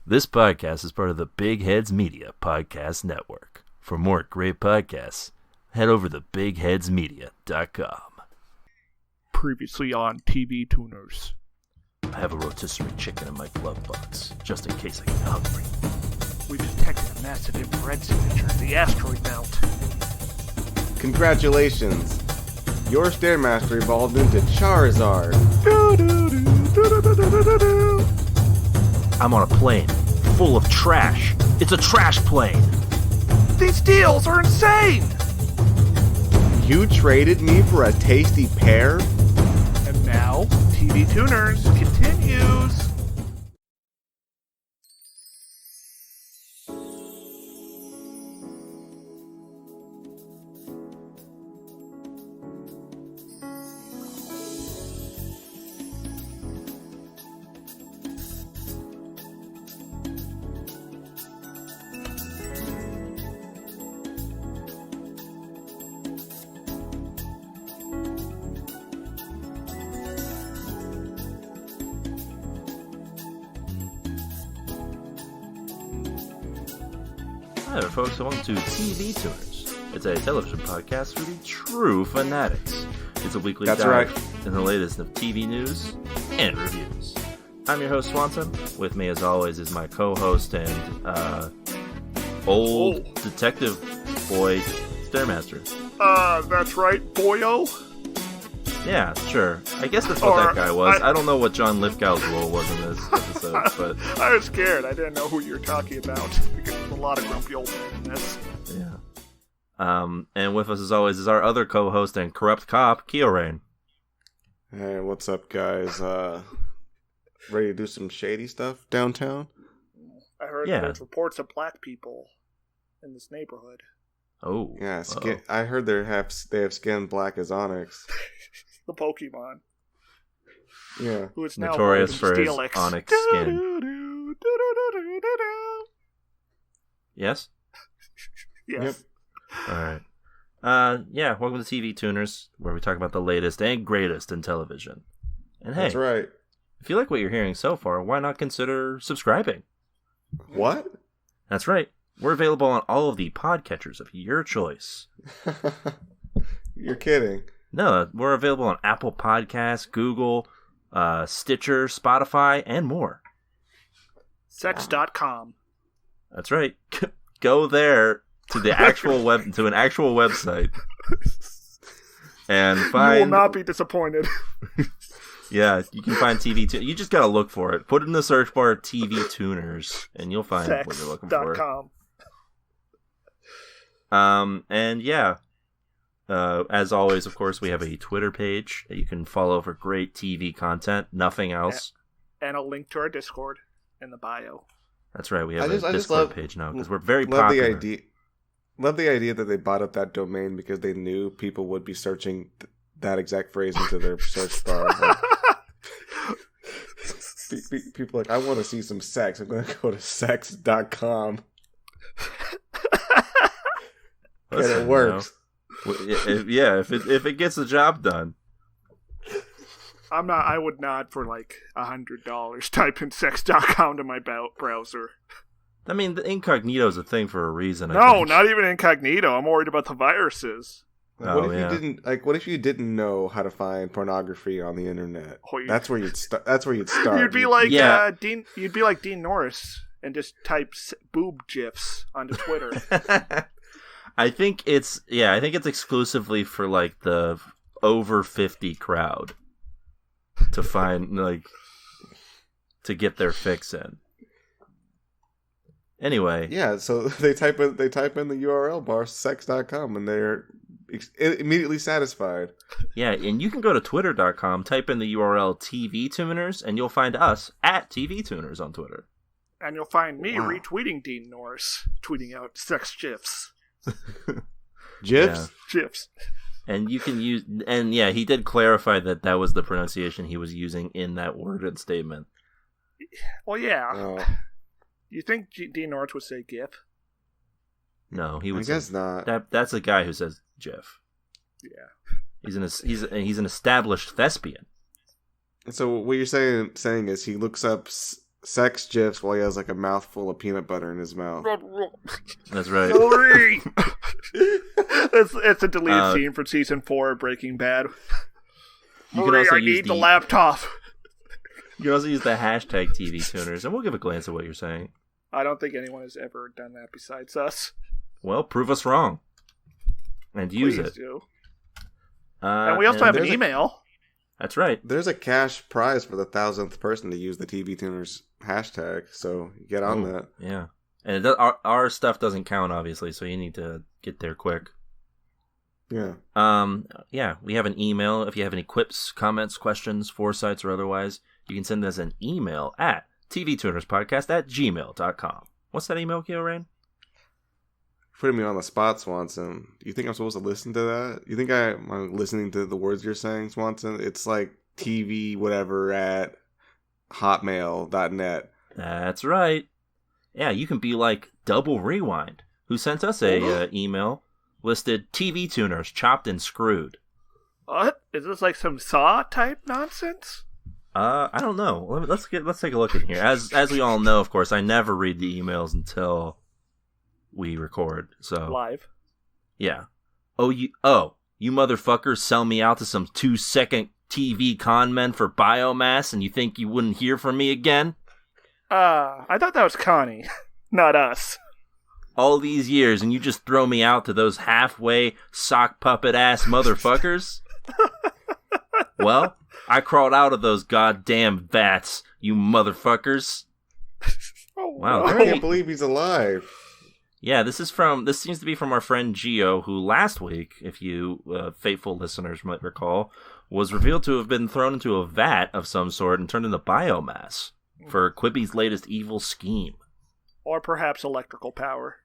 This podcast is part of the Big Heads Media Podcast Network. For more great podcasts, head over to bigheadsmedia.com. Previously on TV Tuners. I have a rotisserie chicken in my glove box, just in case I get hungry. We detected a massive infrared signature in the asteroid belt. Congratulations! Your Stairmaster evolved into Charizard! I'm on a plane, full of trash. It's a trash plane! These deals are insane! You traded me for a tasty pear? And now, TV Tuners continues. Hi there, folks. Welcome to TV Tuners. It's a television podcast for the true fanatics. It's a weekly dive in the latest of TV news and reviews. I'm your host, Swanson. With me, as always, is my co-host and old detective boy, Stairmaster. That's right, boyo. Yeah, sure. I guess that's what that guy was. I don't know what John Lithgow's role was in this episode, but I was scared. I didn't know who you were talking about because there's a lot of grumpy old men in this. Yeah. And with us, as always, is our other co-host and corrupt cop, Kyorain. Hey, what's up, guys? Ready to do some shady stuff downtown? I heard there's reports of black people in this neighborhood. Oh. Yeah, I heard they have skin black as onyx. The Pokemon. Yeah. Who is now notorious for his Steelix. onyx skin. Yes? Yes. Yep. Alright. Welcome to TV Tuners, where we talk about the latest and greatest in television. And hey, That's right. if you like what you're hearing so far, why not consider subscribing? What? That's right. We're available on all of the podcatchers of your choice. You're kidding. No, we're available on Apple Podcasts, Google, Stitcher, Spotify, and more. Sex.com. That's right. Go there to the actual to an actual website and find. You will not be disappointed. Yeah, you can find TV. You just gotta look for it. Put in the search bar TV Tuners, and you'll find what you're looking for. Sex.com. As always, of course, we have a Twitter page that you can follow for great TV content. Nothing else. And a link to our Discord in the bio. That's right. We have a I Discord page now because we're very popular. Love the idea that they bought up that domain because they knew people would be searching that exact phrase into their search bar. People are like, I want to see some sex. I'm going to go to sex.com. And it works. If it gets the job done. I would not for like $100 type in sex.com to my browser. I mean, the incognito is a thing for a reason. No, not even incognito. I'm worried about the viruses. What if you didn't know how to find pornography on the internet? That's where you'd start. You'd be like You'd be like Dean Norris and just type boob gifs onto Twitter. I think it's exclusively for like the over 50 crowd to find to get their fix in. Anyway, yeah, so they type in the URL bar sex.com and they're immediately satisfied. Yeah, and you can go to twitter.com, type in the URL TV Tuners, and you'll find us at TV Tuners on Twitter. And you'll find me retweeting Dean Norris, tweeting out sex gifs. GIFs? Yeah. GIFs. And you can use, and yeah, he did clarify that was the pronunciation he was using in that worded statement. Well, yeah. You think Dean Norris would say GIF? No, he would. I guess not. That's a guy who says GIF. Yeah. He's an established thespian. So what you're saying is he looks up sex gifs while he has like a mouthful of peanut butter in his mouth. That's right. It's a deleted scene from season 4 of Breaking Bad. You can also I need the laptop. You can also use the hashtag TV Tuners, and we'll give a glance at what you're saying. I don't think anyone has ever done that besides us. Well, prove us wrong. And use Please it. Do. And we also have an email. That's right. There's a cash prize for the 1,000th person to use the TV Tuners hashtag, so get on that. Yeah. And our stuff doesn't count, obviously, so you need to get there quick. Yeah. Yeah, we have an email. If you have any quips, comments, questions, foresights, or otherwise, you can send us an email at tvtunerspodcast@gmail.com. What's that email, Rain? Putting me on the spot, Swanson. You think I'm supposed to listen to that? You think I'm listening to the words you're saying, Swanson? It's like TV whatever at hotmail.net. That's right. Yeah, you can be like Double Rewind, who sent us a email listed TV Tuners chopped and screwed. What? Is this like some Saw type nonsense? I don't know. Let's take a look in here. As we all know, of course, I never read the emails until we record. So live. Yeah. Oh, you motherfuckers sell me out to some 2-second TV con men for biomass, and you think you wouldn't hear from me again? I thought that was Connie, not us. All these years, and you just throw me out to those halfway sock puppet ass motherfuckers? Well, I crawled out of those goddamn vats, you motherfuckers. Oh, wow, I can't believe he's alive. Yeah, this seems to be from our friend Gio, who last week, if you faithful listeners might recall, was revealed to have been thrown into a vat of some sort and turned into biomass for Quibi's latest evil scheme. Or perhaps electrical power.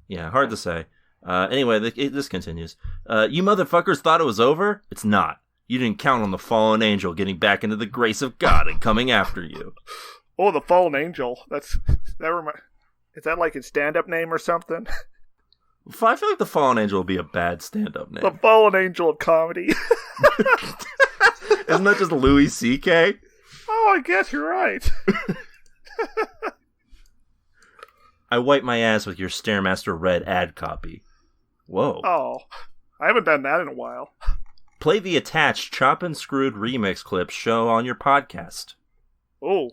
Yeah, hard to say. Anyway, this continues. You motherfuckers thought it was over? It's not. You didn't count on the fallen angel getting back into the grace of God and coming after you. Oh, the fallen angel. Is that like his stand-up name or something? I feel like the fallen angel would be a bad stand-up name. The fallen angel of comedy. Isn't that just Louis C.K.? Oh, I guess you're right. I wipe my ass with your Stairmaster Red ad copy. Whoa. Oh, I haven't done that in a while. Play the attached Chop and Screwed remix clips show on your podcast. Oh.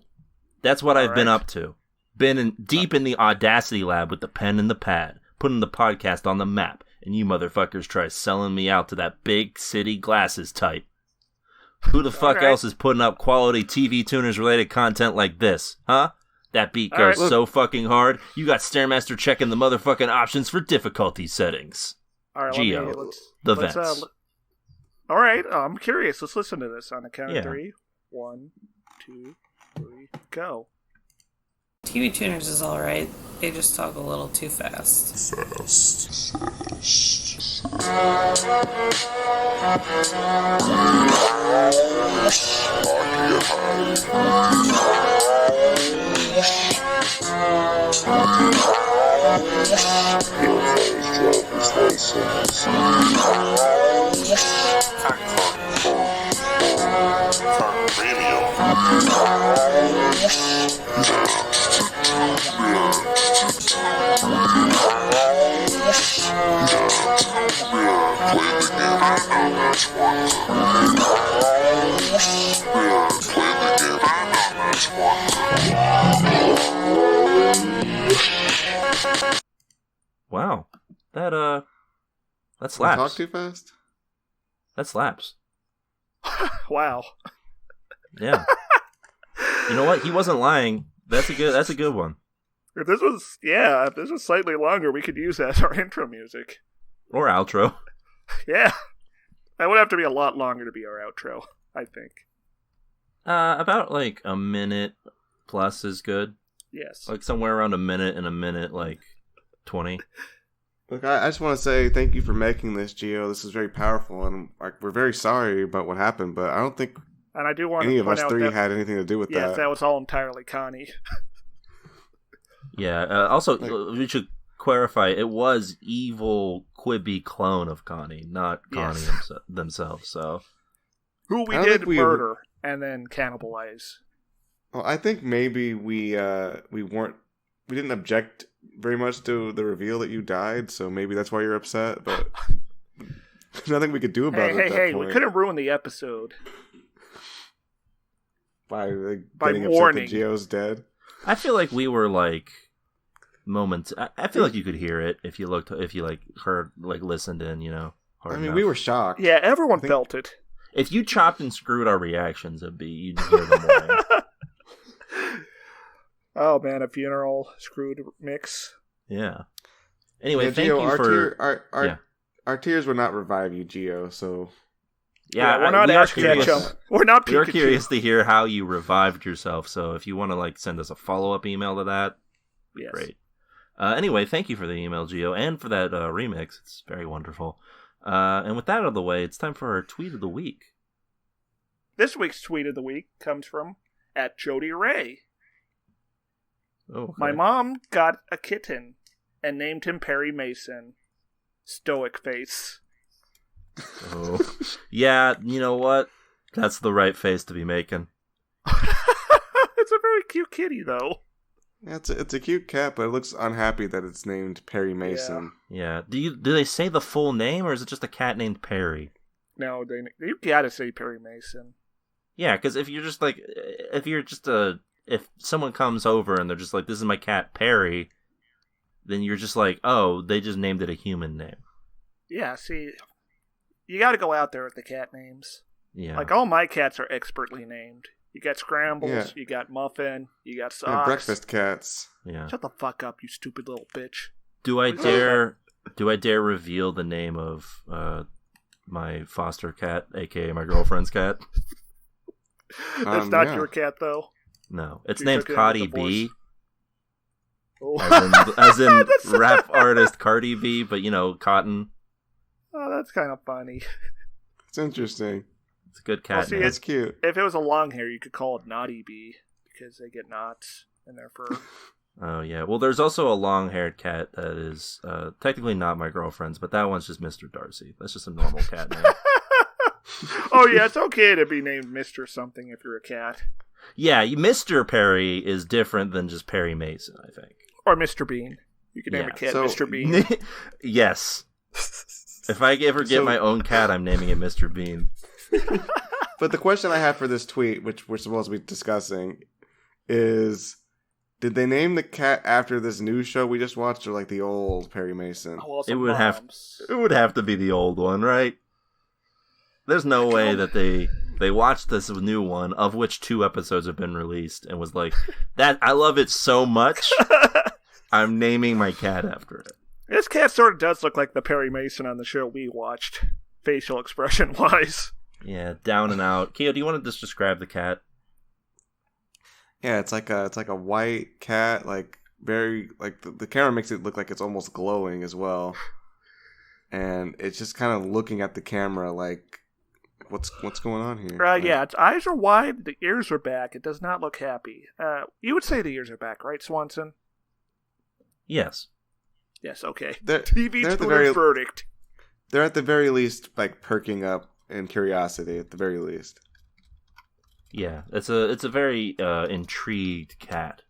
That's what I've been up to. Been deep in the Audacity lab with the pen and the pad, putting the podcast on the map, and you motherfuckers try selling me out to that big city glasses type. Who the fuck else is putting up quality TV Tuners related content like this, huh? That beat goes so fucking hard, you got Stairmaster checking the motherfucking options for difficulty settings. All right, Gio, the vents. All right, I'm curious. Let's listen to this on a count of 3. 1, 2, 3, go. TV Tuners is alright. They just talk a little too fast. Wow. That slaps. Talk too fast? That slaps. Wow. Yeah. You know what? He wasn't lying. That's a good one. If this was slightly longer, we could use that as our intro music. Or outro. Yeah. That would have to be a lot longer to be our outro, I think. About like a minute plus is good. Yes. Like somewhere around a minute and a minute, like 20. Look, I just want to say thank you for making this, Gio. This is very powerful, and we're very sorry about what happened, but I don't think and I do want any to of us three had anything to do with that. Yes, that was all entirely Connie. Yeah, also, we should clarify, it was evil Quibi clone of Connie, not Connie themselves, so... Who we did murder and then cannibalize. Well, I think maybe we didn't object very much to the reveal that you died, so maybe that's why you're upset. But there's nothing we could do about it. At that point. We couldn't ruin the episode by by getting warning. upset that Gio's dead. I feel like we were like moments. I feel like you could hear it if you heard, listened in, hard I mean, enough. we were shocked. Yeah, everyone felt it. If you chopped and screwed our reactions, you'd hear them more. Oh man, a funeral screwed mix. Yeah. Anyway, yeah, thank Gio, you for our tears would not revive you, Gio. So yeah, we're not Ash Ketchum. We're not Pikachu. We're curious to hear how you revived yourself. So if you want to send us a follow-up email to that, yes. Great. Anyway, thank you for the email, Gio, and for that remix. It's very wonderful. And with that out of the way, it's time for our tweet of the week. This week's tweet of the week comes from @JodyRay. Oh, okay. My mom got a kitten and named him Perry Mason. Stoic face. Oh. Yeah, you know what? That's the right face to be making. It's a very cute kitty, though. yeah, it's a cute cat, but it looks unhappy that it's named Perry Mason. Yeah. Do they say the full name, or is it just a cat named Perry? No, you gotta say Perry Mason. Yeah, because if someone comes over and they're just like, "This is my cat Perry," then you're just like, "Oh, they just named it a human name." Yeah, see, you gotta go out there with the cat names. Yeah. Like, all my cats are expertly named. You got Scrambles, Yeah. you got Muffin, you got Socks. Yeah, breakfast cats. Yeah. Shut the fuck up, you stupid little bitch. Do I dare reveal the name of my foster cat, aka my girlfriend's cat? That's not your cat, though. No, it's You named took it in Cardi with B, Oh. as in That's so rap funny. artist Cardi B, but Cotton. Oh, that's kind of funny. It's interesting. It's a good Well, cat see, name. That's cute. If it was a long hair, you could call it Naughty Bee, because they get knots in their fur. Oh yeah. Well, there's also a long-haired cat that is technically not my girlfriend's, but that one's just Mr. Darcy. That's just a normal cat name. Oh, yeah, it's okay to be named Mr. something if you're a cat. Yeah, Mr. Perry is different than just Perry Mason, I think. Or Mr. Bean. You can name Yeah, a cat so- Mr. Bean. Yes. If I ever get my own cat, I'm naming it Mr. Bean. But the question I have for this tweet, which we're supposed to be discussing, is: did they name the cat after this new show we just watched, or like the old Perry Mason? Oh, It would have to be the old one, right? There's no way that they watched this new one, of which 2 episodes have been released, and was like, "That I love it so much, I'm naming my cat after it." This cat sort of does look like the Perry Mason on the show we watched, facial expression wise. Yeah, down and out. Keo, do you want to just describe the cat? Yeah, it's like a white cat, like very like the camera makes it look like it's almost glowing as well, and it's just kind of looking at the camera like, what's going on here? Yeah, its eyes are wide, the ears are back. It does not look happy. You would say the ears are back, right, Swanson? Yes. Yes, okay. They're TV at the Twitter's verdict. They're at the very least like perking up in curiosity. At the very least. Yeah, it's a very intrigued cat.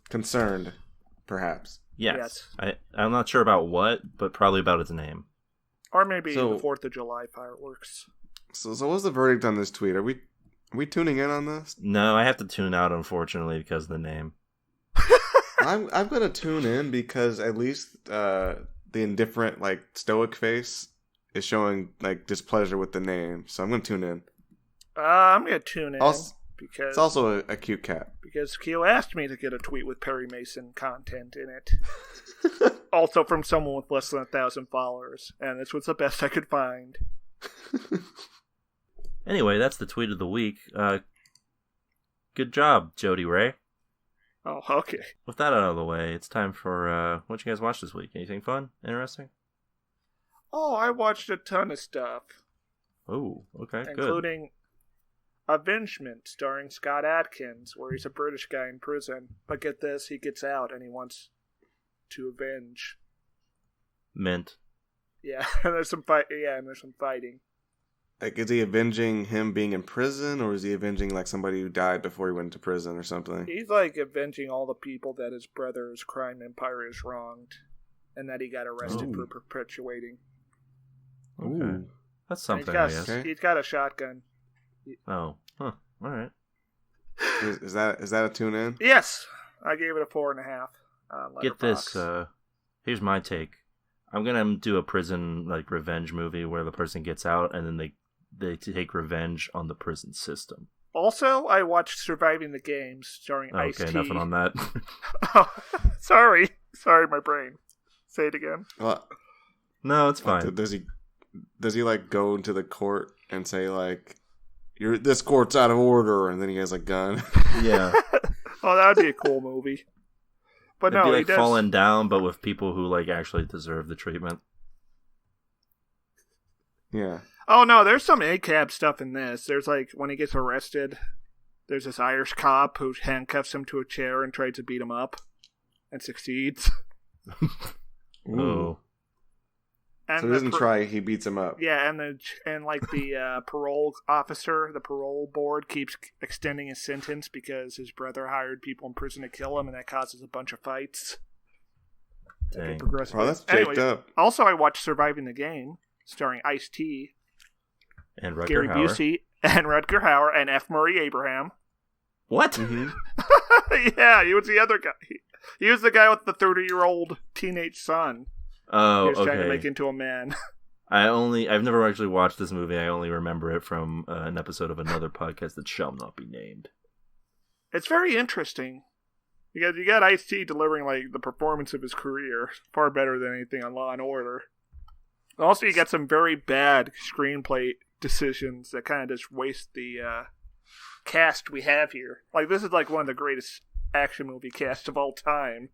Concerned, perhaps. Yes. I'm not sure about what, but probably about its name. Or maybe So- the 4th of July fireworks. So what's the verdict on this tweet? Are we tuning in on this? No, I have to tune out, unfortunately, because of the name. I'm gonna tune in because at least the indifferent like stoic face is showing like displeasure with the name. So I'm gonna tune in. I'm going to tune in because It's also a cute cat. because Keo asked me to get a tweet with Perry Mason content in it. Also from someone with less than 1,000 followers, and this was the best I could find. Anyway, that's the tweet of the week. Good job, Jody Ray. Oh, okay. With that out of the way, it's time for what you guys watched this week. Anything fun? Interesting? Oh, I watched a ton of stuff, Oh, okay, good. including Avengement, starring Scott Adkins, where he's a British guy in prison. But get this, he gets out and he wants to avenge. Mint. Yeah, and there's some fight. Yeah, and there's some fighting. Like, is he avenging him being in prison, or is he avenging like somebody who died before he went to prison or something? He's like avenging all the people that his brother's crime empire has wronged, and that he got arrested for perpetuating. Okay. Ooh. That's something, I guess. Okay. He's got a shotgun. Oh. Huh. All right. Is that a tune in? Yes, I gave it a 4.5. Get this. Here's my take. I'm gonna do a prison like revenge movie where the person gets out and then they take revenge on the prison system. Also, I watched Surviving the Game starring Ice-T. Okay, nothing on that. Oh, sorry, my brain. Say it again. Well, No, it's fine. does he like go into the court and say like, this court's out of order, and then he has a gun? Yeah. Oh, that would be a cool movie. But It'd no, be he like does. Falling Down, but with people who like actually deserve the treatment. Yeah. Oh no, there's some ACAB stuff in this. There's like when he gets arrested, there's this Irish cop who handcuffs him to a chair and tries to beat him up, and succeeds. Oh. And So he doesn't try, he beats him up. Yeah, and the parole officer, the parole board keeps extending his sentence because his brother hired people in prison to kill him, and that causes a bunch of fights. Dang. Oh, that's jaked up. Also, I watched Surviving the Game, starring Ice-T, And Rutger Gary Hauer. Busey, and Rutger Hauer, and F. Murray Abraham. What? Mm-hmm. Yeah, he was the other guy. He was the guy with the 30-year-old teenage son. Oh, He was trying to okay. make into a man. I've never actually watched this movie. I only remember it from an episode of another podcast that shall not be named. It's very interesting. You got Ice-T delivering like the performance of his career, far better than anything on Law and Order. Also, you got some very bad screenplay decisions that kind of just waste the cast we have here. Like, this is like one of the greatest action movie casts of all time.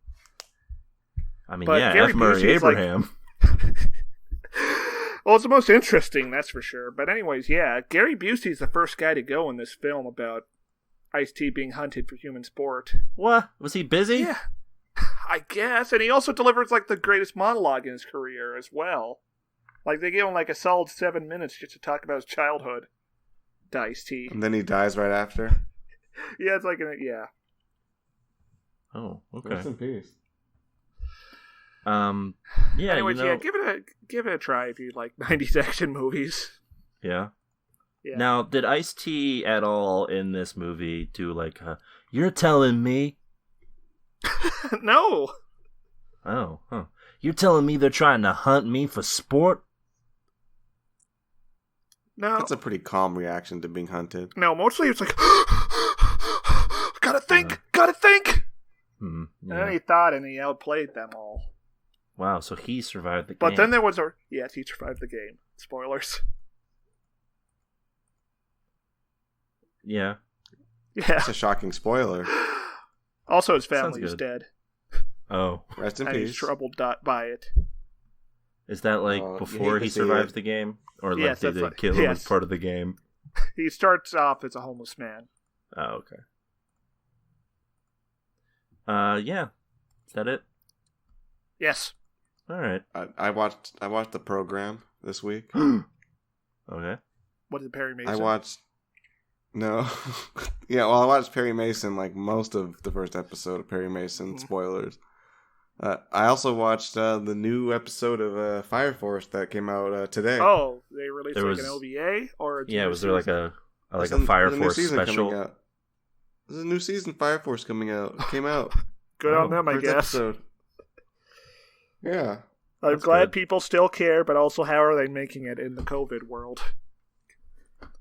I mean, But yeah, Gary F. Murray Busey's like- Abraham. Well, it's the most interesting, that's for sure. But anyways, yeah, Gary Busey's the first guy to go in this film about Ice-T being hunted for human sport. What? Was he busy? Yeah, I guess. And he also delivers like the greatest monologue in his career as well. Like, they give him like a solid 7 minutes just to talk about his childhood to Ice-T. And then he dies right after. Yeah, it's like, yeah. Oh, okay. Rest in peace. Yeah, Anyways, you know, yeah, give it a try if you like 90s action movies. yeah. Yeah. Now, did Ice-T at all in this movie do like you're telling me? No. Oh, huh. You're telling me they're trying to hunt me for sport? No. That's a pretty calm reaction to being hunted. No, mostly it's like, gotta think. And then Yeah. he thought and he outplayed them all. Wow, so he survived the game. But then there was yes, he survived the game. Spoilers. Yeah. Yeah. It's a shocking spoiler. Also, his Sounds family is good. dead. Oh. Rest in And he's peace. troubled by it. Is that like Oh, you before hate to he see survives it. the game? Or like Yes, did that's they what- kill him as yes. part of the game? He starts off as a homeless man. Oh, okay. Yeah. Is that it? Yes. Alright. I watched the program this week. Okay. What did Perry Mason? I watched. No. Yeah, well, I watched Perry Mason like most of the first episode of Perry Mason. Mhm. Spoilers. I also watched the new episode of Fire Force that came out today. Oh, they released There like was- an OVA or a Yeah, new was there like season? a There's Fire a new Force season coming special? out. There's a new season Fire Force coming out. It came out. Good Oh, on them, I First guess. episode. Yeah. I'm That's glad good. people still care, but also how are they making it in the COVID world?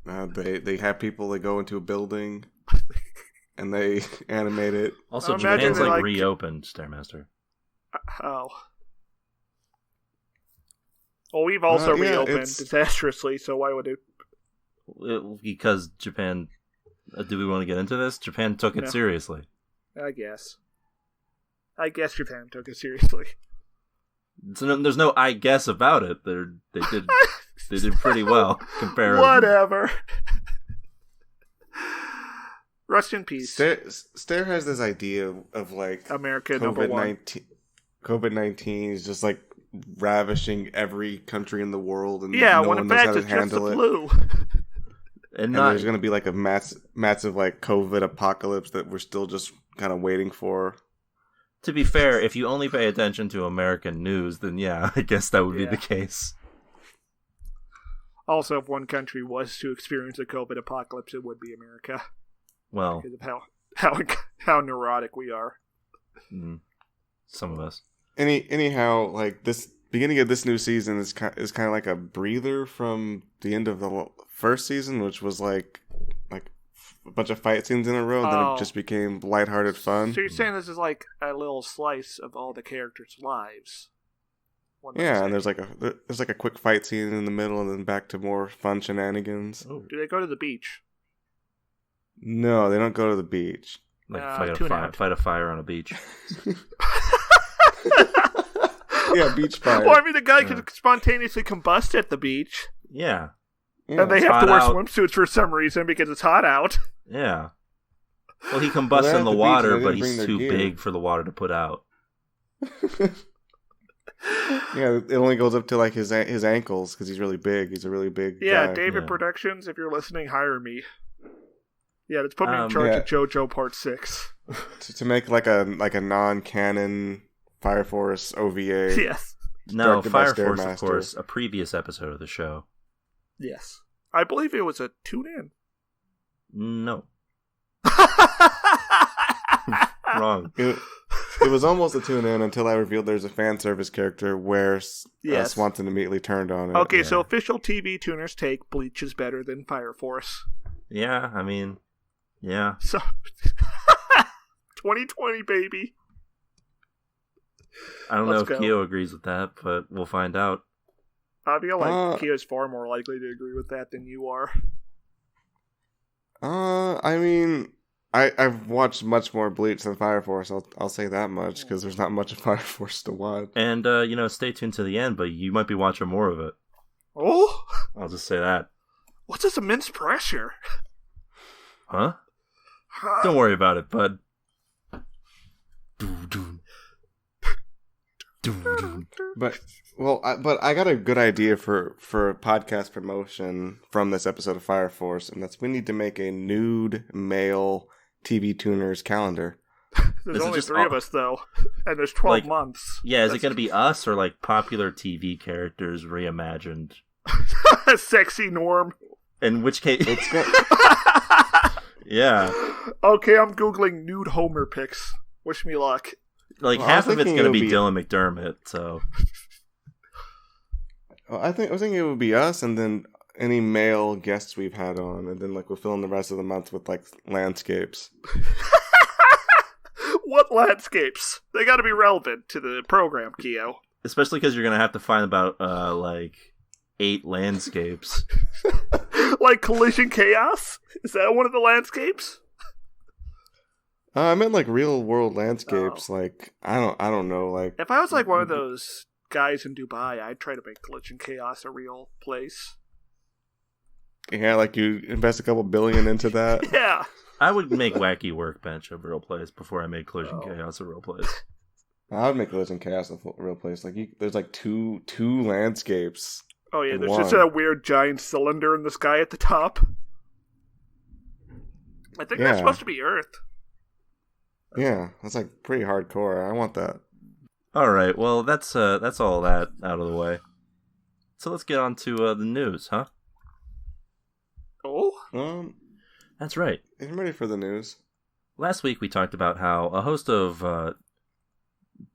They have people that go into a building and they animate it. Also, I imagine Japan's they, like like- reopened, Stairmaster. Oh. Well, we've also yeah, reopened it's- disastrously, so why would it? Because Japan... do we want to get into this? Japan took it No. seriously. I guess Japan took it seriously. So there's no I guess about it. They did pretty well compared. Whatever. Rest in peace, Stair has this idea of like America number one. COVID-19 is just like ravishing every country in the world, and Yeah, no when one in knows fact how to it's just the handle it. flu. And There's going to be like a massive like COVID apocalypse that we're still just kind of waiting for. to be fair, if you only pay attention to American news, then yeah, I guess that would be the case. Also, if one country was to experience a COVID apocalypse, it would be America. Well, Because of how neurotic we are. some of us. Anyhow, like this beginning of this new season is kind of like a breather from the end of the first season, which was like a bunch of fight scenes in a row, and then it just became lighthearted fun. So you're saying this is like a little slice of all the characters' lives? Yeah, and there's like a quick fight scene in the middle, and then back to more fun shenanigans. Oh. Do they go to the beach? No, they don't go to the beach. Like fight a fire on a beach. Yeah, beach fire. Well, I mean, the guy could spontaneously combust at the beach. Yeah. And they have to wear swimsuits for some reason because it's hot out. Yeah. Well, he combusts in the water, but he's too gear. big for the water to put out. Yeah, it only goes up to like his ankles because he's really big. He's a really big Yeah, guy. David Productions, if you're listening, hire me. Yeah, let's put me in charge of JoJo Part 6. to make like a non-canon Fire Force OVA. Yes. No, Fire Force, Stairmaster. of course, a previous episode of the show. Yes. I believe it was a tune-in. No. Wrong. It was almost a tune-in until I revealed there's a fan service character where Swanson immediately turned on it. Okay, so official TV tuners take Bleach is better than Fire Force. Yeah, I mean, yeah. So, 2020, baby. I don't know if Kyo agrees with that, but we'll find out. I feel like Kyo's far more likely to agree with that than you are. I mean, I've watched much more Bleach than Fire Force. I'll say that much because there's not much of Fire Force to watch. And stay tuned to the end, but you might be watching more of it. Oh, I'll just say that. What's this immense pressure? Huh? Don't worry about it, bud. But I got a good idea for podcast promotion from this episode of Fire Force, and that's we need to make a nude male TV tuners calendar. There's only 3 of us though, and there's 12 months. Yeah, is it going to be us or like popular TV characters reimagined? Sexy Norm. In which case, it's yeah. Okay, I'm googling nude Homer pics. Wish me luck. Like half of it's going to be Dylan McDermott, so. I was thinking it would be us, and then any male guests we've had on, and then like we'll fill in the rest of the month with like landscapes. What landscapes? They got to be relevant to the program, Kyo. Especially because you're going to have to find about like 8 landscapes. Like Collision Chaos? Is that one of the landscapes? I meant like real world landscapes. Like I don't know. Like if I was like one of those guys in Dubai, I'd try to make Collision Chaos a real place. Yeah, like you invest a couple billion into that. Yeah. I would make Wacky Workbench a real place before I made Collision Chaos a real place. I would make Collision Chaos a real place. Like there's like two landscapes. Oh yeah, there's just a weird giant cylinder in the sky at the top. I think that's supposed to be Earth. Yeah, that's like pretty hardcore. I want that. All right, well that's all that out of the way. So let's get on to the news, huh? Oh, that's right. I'm ready for the news. Last week we talked about how a host of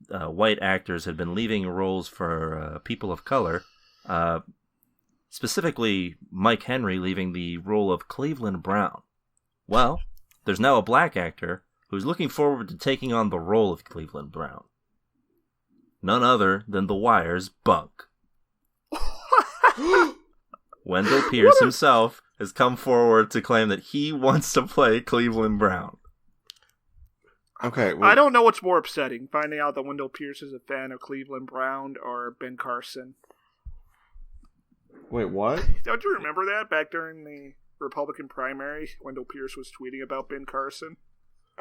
white actors had been leaving roles for people of color. Specifically, Mike Henry leaving the role of Cleveland Brown. Well, there's now a black actor who's looking forward to taking on the role of Cleveland Brown. None other than The Wire's Bunk. Wendell Pierce himself has come forward to claim that he wants to play Cleveland Brown. Okay, well, I don't know what's more upsetting, finding out that Wendell Pierce is a fan of Cleveland Brown or Ben Carson. Wait, what? Don't you remember that back during the Republican primary? Wendell Pierce was tweeting about Ben Carson.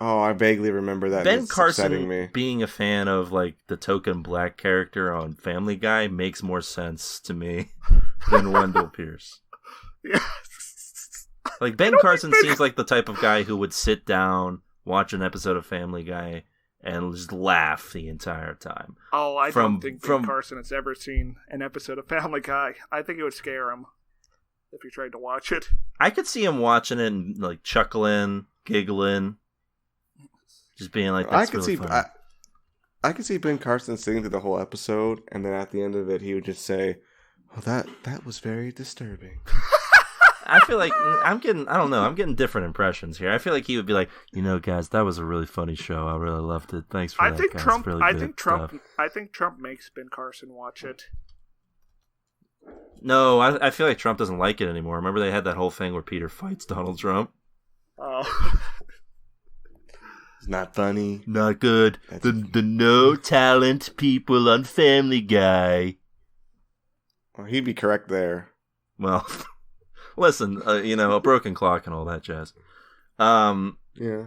Oh, I vaguely remember that. Ben It's upsetting Carson me. being a fan of like the token black character on Family Guy makes more sense to me than Wendell Pierce. Yeah. Like Ben Carson seems like the type of guy who would sit down, watch an episode of Family Guy, and just laugh the entire time. Oh, I don't think Ben Carson has ever seen an episode of Family Guy. I think it would scare him if he tried to watch it. I could see him watching it and like chuckling, giggling, just being like, "That's really funny." I could see Ben Carson sitting through the whole episode, and then at the end of it, he would just say, "Oh, that was very disturbing." I feel like I'm getting different impressions here. I feel like he would be like, guys, that was a really funny show. I really loved it. Thanks for that, guys. I think Trump makes Ben Carson watch it. No, I feel like Trump doesn't like it anymore. Remember they had that whole thing where Peter fights Donald Trump? Oh. It's not funny. Not good. The no talent people on Family Guy. Well, he'd be correct there. Well, listen, a broken clock and all that jazz. Yeah.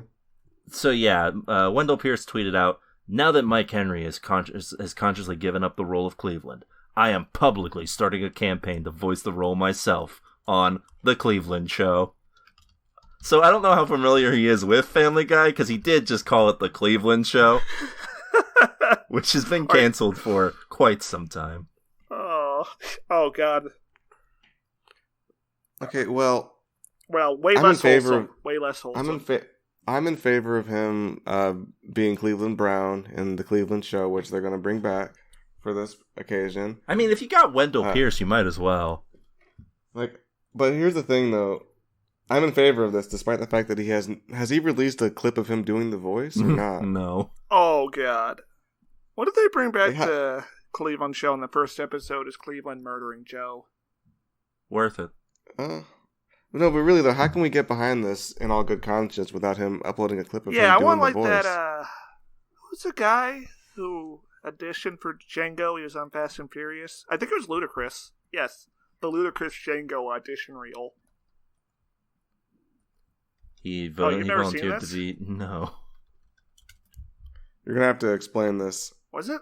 So yeah, Wendell Pierce tweeted out, "Now that Mike Henry has consciously given up the role of Cleveland, I am publicly starting a campaign to voice the role myself on The Cleveland Show." So I don't know how familiar he is with Family Guy, because he did just call it The Cleveland Show, which has been canceled for quite some time. Oh God. Okay, well, way less wholesome. Way less wholesome. I'm in favor of him being Cleveland Brown in The Cleveland Show, which they're going to bring back for this occasion. I mean, if you got Wendell Pierce, you might as well. But here's the thing, though. I'm in favor of this, despite the fact that he has he released a clip of him doing the voice or not? No. Oh God. What did they bring back the Cleveland Show in the first episode? Is Cleveland murdering Joe? Worth it. No, but really though, how can we get behind this in all good conscience without him uploading a clip of him doing the voice? Yeah, I want like that. Who's the guy who auditioned for Django? He was on Fast and Furious. I think it was Ludacris. Yes, the Ludacris Django audition reel. He volunteered to be... No. You're gonna have to explain this. Was it?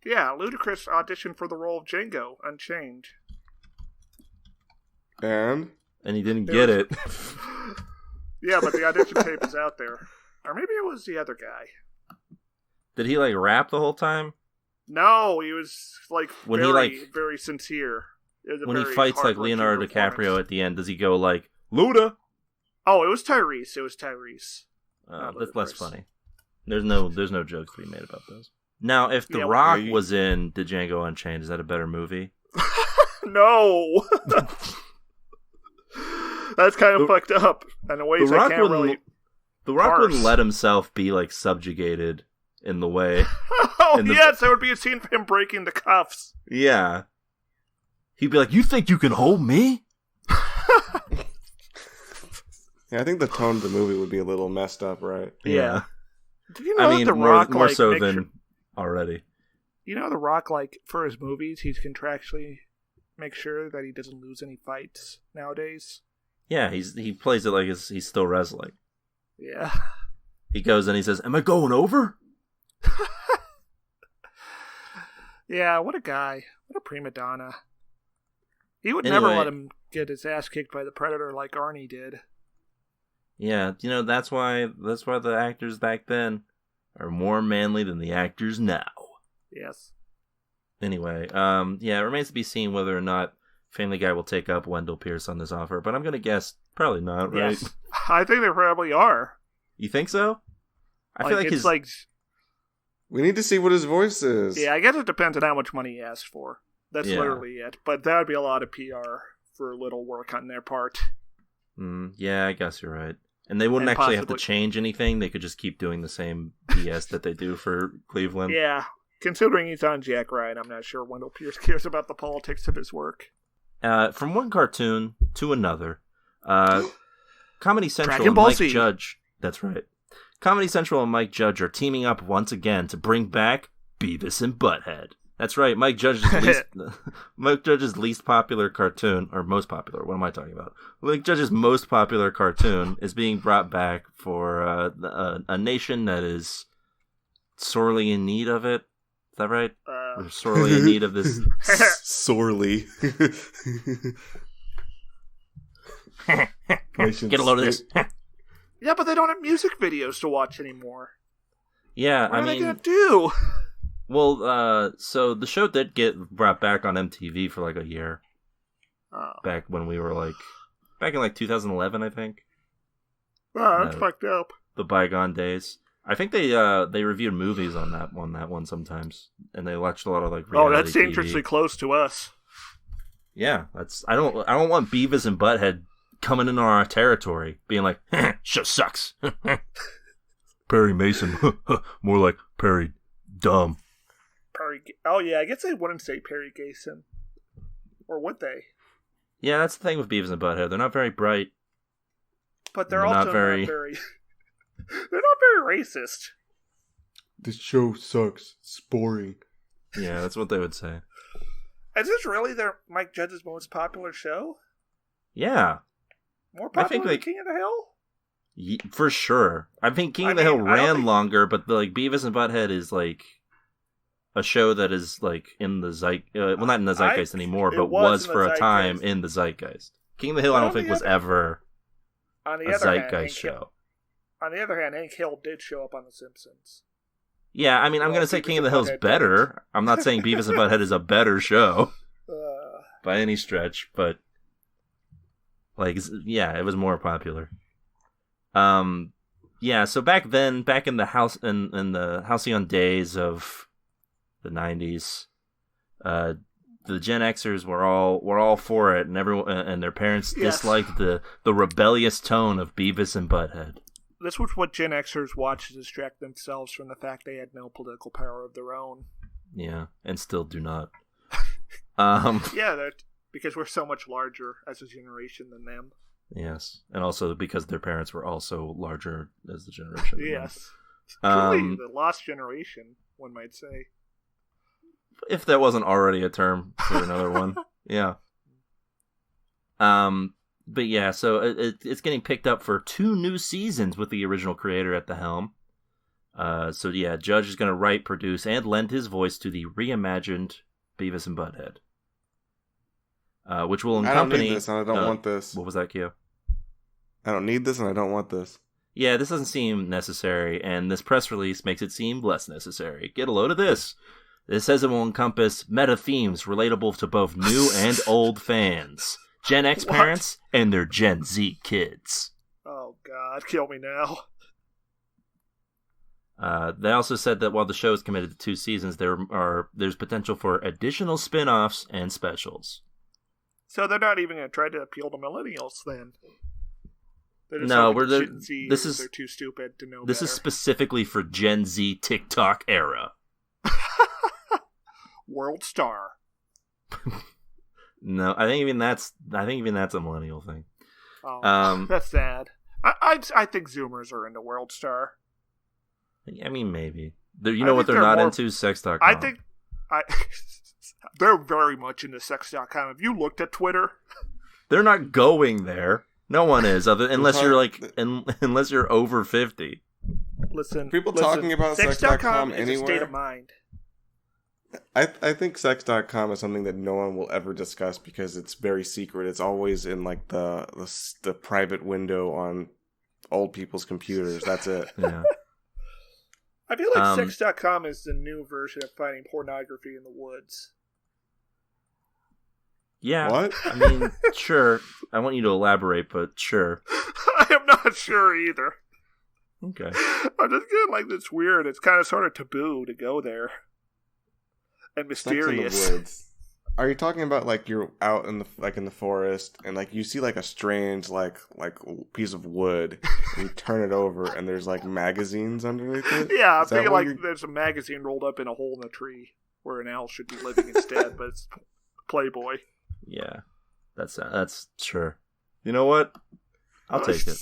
Yeah, Ludacris auditioned for the role of Django Unchained. And he didn't get it. Yeah, but the audition tape is out there. Or maybe it was the other guy. Did he rap the whole time? No, he was very sincere. When he fights Leonardo DiCaprio at the end, does he go Luda? Oh, it was Tyrese. That's less funny. There's no jokes to be made about those. Now, if The Rock was in The Django Unchained, is that a better movie? No. That's kind of fucked up in a way I can't really. The Rock wouldn't let himself be subjugated in the way. Yes, there would be a scene of him breaking the cuffs. Yeah. He'd be like, "You think you can hold me?" Yeah, I think the tone of the movie would be a little messed up, right? Yeah. Did you know The Rock more so than already? You know, The Rock, for his movies, he's contractually make sure that he doesn't lose any fights nowadays. Yeah, he plays it like he's still wrestling. Yeah. He goes and he says, "Am I going over?" Yeah, what a guy. What a prima donna. He would never let him get his ass kicked by the Predator like Arnie did. Yeah, that's why the actors back then are more manly than the actors now. Yes. Anyway, it remains to be seen whether or not Family Guy will take up Wendell Pierce on this offer, but I'm going to guess probably not, right? Yes. I think they probably are. You think so? I feel like it's we need to see what his voice is. Yeah, I guess it depends on how much money he asks for. That's literally it. But that would be a lot of PR for little work on their part. Yeah, I guess you're right. And they wouldn't actually have to change anything. They could just keep doing the same BS that they do for Cleveland. Yeah. Considering he's on Jack Ryan, I'm not sure Wendell Pierce cares about the politics of his work. From one cartoon to another, Comedy Central and Mike Judge... That's right. Comedy Central and Mike Judge are teaming up once again to bring back Beavis and Butthead. That's right. Mike Judge's least popular cartoon, or most popular. What am I talking about? Mike Judge's most popular cartoon is being brought back for a nation that is sorely in need of it. Is that right? We're sorely in need of this. Sorely. Get a load of this. Yeah, but they don't have music videos to watch anymore. Yeah, what are they gonna do? Well, so the show did get brought back on MTV for like a year. Oh. Back when we were back in 2011, I think. Oh, that's fucked up. The bygone days. I think they reviewed movies on that one sometimes, and they watched a lot of reality Oh, that's TV. dangerously close to us. Yeah, I don't want Beavis and Butthead coming into our territory, being like, "Show sucks." Perry Mason, more like Perry Dumb. Oh yeah, I guess they wouldn't say Perry Mason, or would they? Yeah, that's the thing with Beavis and Butthead. They're not very bright, but they're also not very. They're not very racist. This show sucks. It's boring. Yeah, that's what they would say. Is this really Mike Judge's most popular show? Yeah. More popular than King of the Hill? For sure. I think King of the Hill ran longer, but Beavis and Butthead is a show that is in the zeitgeist. Well, not in the zeitgeist anymore, but was for a time in the zeitgeist. King of the Hill, I don't think was ever a zeitgeist show. On the other hand, Hank Hill did show up on The Simpsons. Yeah, I mean, I'm going to say King of the Hill's better. I'm not saying Beavis and Butthead is a better show by any stretch, but it was more popular. Yeah, so back in the halcyon days of the 90s, the Gen Xers were all for it, and everyone and their parents disliked the rebellious tone of Beavis and Butthead. This was what Gen Xers watched to distract themselves from the fact they had no political power of their own. Yeah, and still do not. Yeah, because we're so much larger as a generation than them. Yes, and also because their parents were also larger as the generation. Yes, truly the lost generation, one might say. If that wasn't already a term for another one, yeah. But yeah, so it's getting picked up for 2 new seasons with the original creator at the helm. So yeah, Judge is going to write, produce, and lend his voice to the reimagined Beavis and Butthead. Which will accompany... I don't need this and I don't want this. What was that, Kyo? I don't need this and I don't want this. Yeah, this doesn't seem necessary, and this press release makes it seem less necessary. Get a load of this. This says it will encompass meta themes relatable to both new and old fans. Gen X parents and their Gen Z kids. Oh God, kill me now. They also said that while the show is committed to 2 seasons, there's potential for additional spin-offs and specials. So they're not even going to try to appeal to millennials then? They're just they're too stupid to know This better. is specifically for Gen Z TikTok era. World Star. No, I think even that's a millennial thing. Oh, that's sad. I think Zoomers are into World Star. I mean, maybe. You know what they're not into? Sex.com. I think they're very much into Sex.com. Have you looked at Twitter? They're not going there. No one is, unless you're over 50. Listen, people talking about Sex.com is anywhere. A state of mind. I think Sex.com is something that no one will ever discuss because it's very secret. It's always in the private window on old people's computers. That's it. Yeah. I feel like Sex.com is the new version of finding pornography in the woods. Yeah. What? I mean, sure. I want you to elaborate, but sure. I am not sure either. Okay. I'm just getting this weird. It's kind of sort of taboo to go there. And mysterious. Sex in the woods. Are you talking about you're out in the forest and you see a strange piece of wood and you turn it over and there's magazines underneath it? Yeah, I feel there's a magazine rolled up in a hole in a tree where an owl should be living instead, but it's Playboy. Yeah, that's sure. You know what? I'll take it.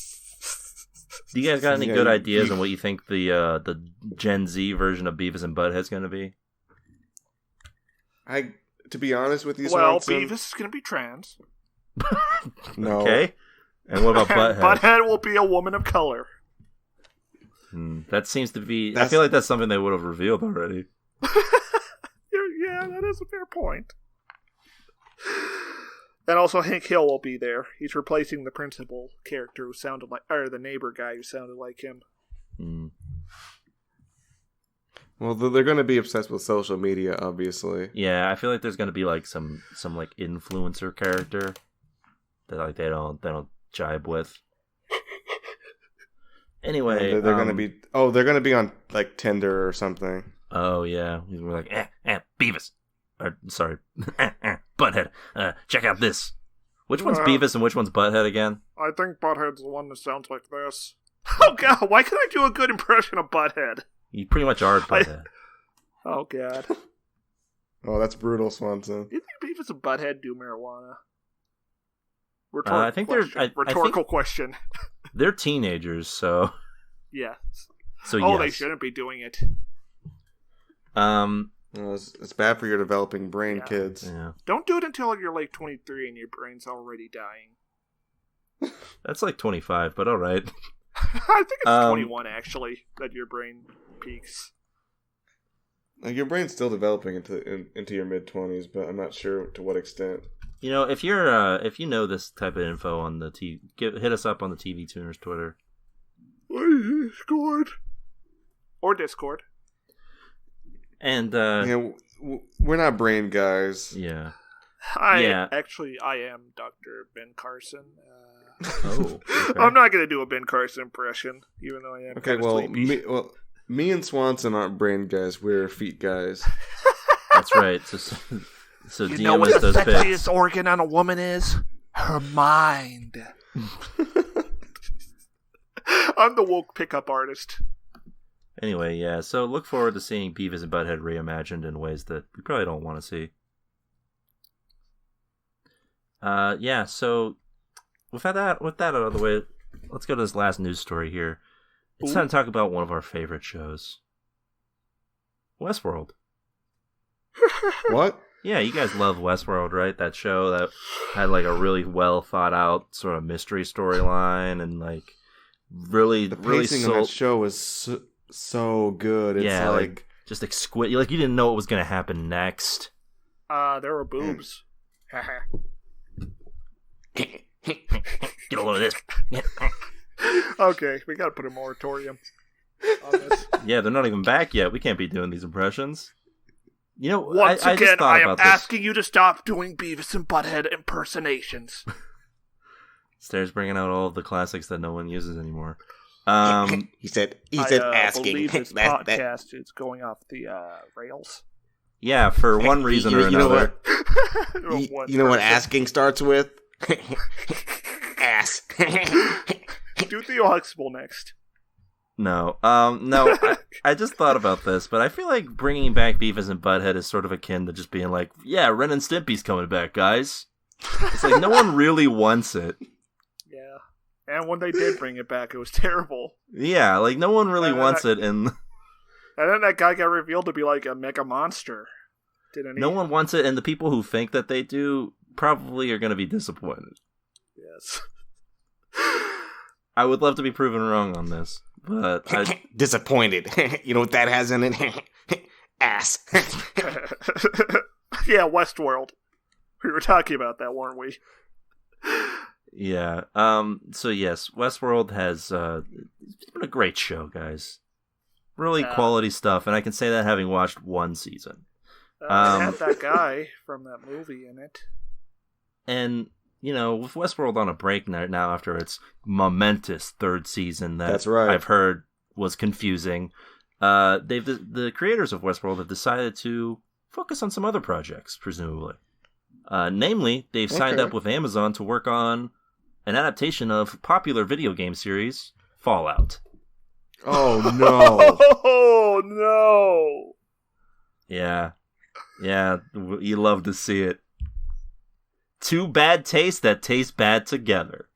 Do you guys got any good ideas on what you think the Gen Z version of Beavis and Butthead's going to be? To be honest with you, well, Swanson, Beavis is going to be trans. no. Okay. And what about Butthead? Butthead will be a woman of color. That seems to be... I feel like that's something they would have revealed already. Yeah, that is a fair point. And also Hank Hill will be there. He's replacing the principal character who sounded like... Or the neighbor guy who sounded like him. Well, they're going to be obsessed with social media, obviously. Yeah, I feel like there's going to be like some like influencer character that like they don't jibe with. Anyway, they're going to be they're going to be on like Tinder or something. Oh yeah, we're like Beavis. Or, sorry, Butthead. Check out this. Which one's Beavis and which one's Butthead again? I think Butthead's the one that sounds like this. Oh god, why can't I do a good impression of Butthead? You pretty much are Butthead. Oh god. Oh, that's brutal, Swanson. Do you think Beavis and Butthead do marijuana? I think Rhetorical question. They're teenagers, so yeah. So yes. They shouldn't be doing it. It's bad for your developing brain, kids. Yeah. Don't do it until you're like 23 and your brain's already dying. That's like 25, but all right. I think it's 21 actually that your brain peaks. Your brain's still developing into your mid-20s, but I'm not sure to what extent. You know, if you know this type of info on the hit us up on the TV Tuners Twitter. Discord. Or Discord. And we're not brain guys. Yeah. I am Dr. Ben Carson. Okay. I'm not going to do a Ben Carson impression, even though I am. Okay, me and Swanson aren't brain guys. We're feet guys. That's right. So you DM know what the sexiest picks. Organ on a woman is? Her mind. I'm the woke pickup artist. Anyway, yeah, so look forward to seeing Beavis and Butthead reimagined in ways that we probably don't want to see. Yeah, so with that out of the way, let's go to this last news story here. It's time to talk about one of our favorite shows. Westworld. What? Yeah, you guys love Westworld, right? That show that had like a really well thought out sort of mystery storyline and like the pacing of that show was so good. It's like just exquisite. Like you didn't know what was going to happen next. There were boobs. Get a load of this. Okay, we gotta put a moratorium on this. Yeah, they're not even back yet. We can't be doing these impressions. You know, Once I again, just thought I am about this. asking you to stop doing Beavis and Butthead impersonations. Stairs bringing out all of the classics that no one uses anymore. He said asking. I believe this podcast is going off the rails. Yeah, for one reason or another. You know what asking starts with? Ass. Do Theo Huxtable next. No. I just thought about this, but I feel like bringing back Beavis and Butthead is sort of akin to just being like, yeah, Ren and Stimpy's coming back, guys. It's like no one really wants it. Yeah. And when they did bring it back, it was terrible. Yeah, like no one really wants it, and then that guy got revealed to be like a mega monster. Didn't he? No one wants it, and the people who think that they do probably are going to be disappointed. Yes. I would love to be proven wrong on this, but disappointed. You know what that has in it? Ass. Yeah, Westworld. We were talking about that, weren't we? Yeah. So yes, Westworld has it's been a great show, guys. Really quality stuff, and I can say that having watched one season. It had that guy from that movie in it. And, you know, with Westworld on a break now after its momentous third season that's right. I've heard was confusing, the creators of Westworld have decided to focus on some other projects, presumably. Namely, they've signed up with Amazon to work on an adaptation of popular video game series, Fallout. Oh, no. Oh, no. Yeah, you love to see it. Two bad tastes that taste bad together.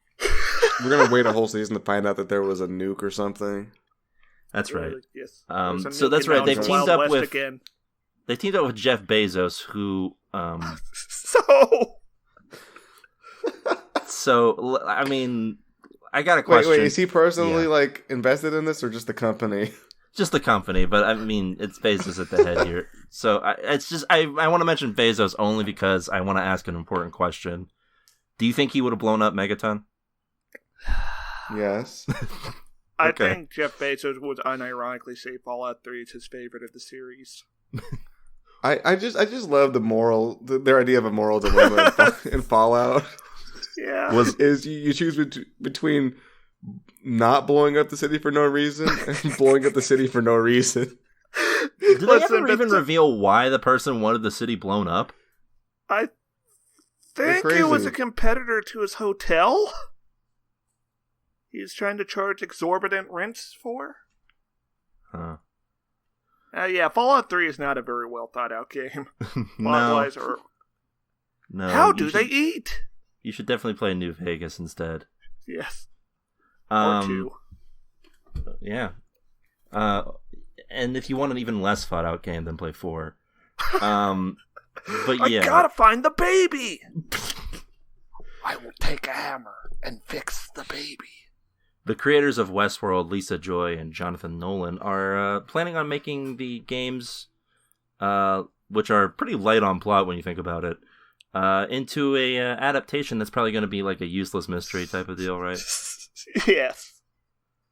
We're going to wait a whole season to find out that there was a nuke or something. That's right. Yes. So that's right. They've teamed up with... Again. They teamed up with Jeff Bezos, who So I mean, I got a question. Wait, is he personally like invested in this or just the company? Just the company, but I mean, it's Bezos at the head here. So I want to mention Bezos only because I want to ask an important question. Do you think he would have blown up Megaton? Yes. I think Jeff Bezos would unironically say Fallout 3 is his favorite of the series. I just love their idea of a moral dilemma in Fallout. Yeah. Is you choose between not blowing up the city for no reason and blowing up the city for no reason. Did they ever even reveal why the person wanted the city blown up? I think it was a competitor to his hotel. He's trying to charge exorbitant rents for. Huh. Yeah, Fallout 3 is not a very well thought out game. No. No. How do they eat? You should definitely play New Vegas instead. Yes. Or 2. Yeah. And if you want an even less thought out game, then play 4. But yeah. I gotta find the baby! I will take a hammer and fix the baby. The creators of Westworld, Lisa Joy and Jonathan Nolan, are planning on making the games, which are pretty light on plot when you think about it, into a adaptation that's probably going to be like a useless mystery type of deal, right? Yes.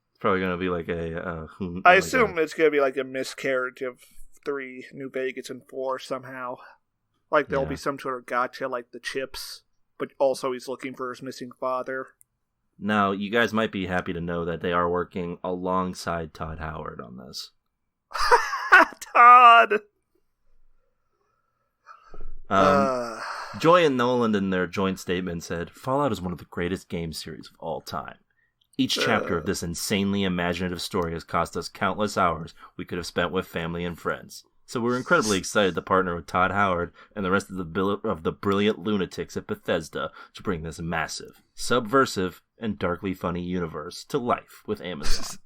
It's probably going to be like a... I assume it's going to be like a miscarriage of 3, New Vegas, and 4 somehow. Like there'll be some sort of gotcha like the chips, but also he's looking for his missing father. Now, you guys might be happy to know that they are working alongside Todd Howard on this. Todd! Joy and Nolan in their joint statement said, Fallout is one of the greatest game series of all time. Each chapter of this insanely imaginative story has cost us countless hours we could have spent with family and friends. So we're incredibly excited to partner with Todd Howard and the rest of the brilliant lunatics at Bethesda to bring this massive, subversive, and darkly funny universe to life with Amazon.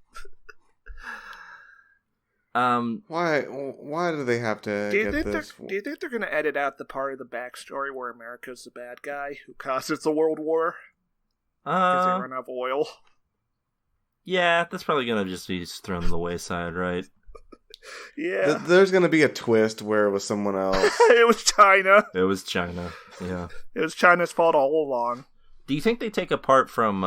Why do they have to get this? Do you think they're going to edit out the part of the backstory where America's the bad guy who causes the World War? Because they run out of oil. Yeah, that's probably going to just be thrown to the wayside, right? Yeah. There's going to be a twist where it was someone else. It was China. It was China, yeah. It was China's fault all along. Do you think they take apart from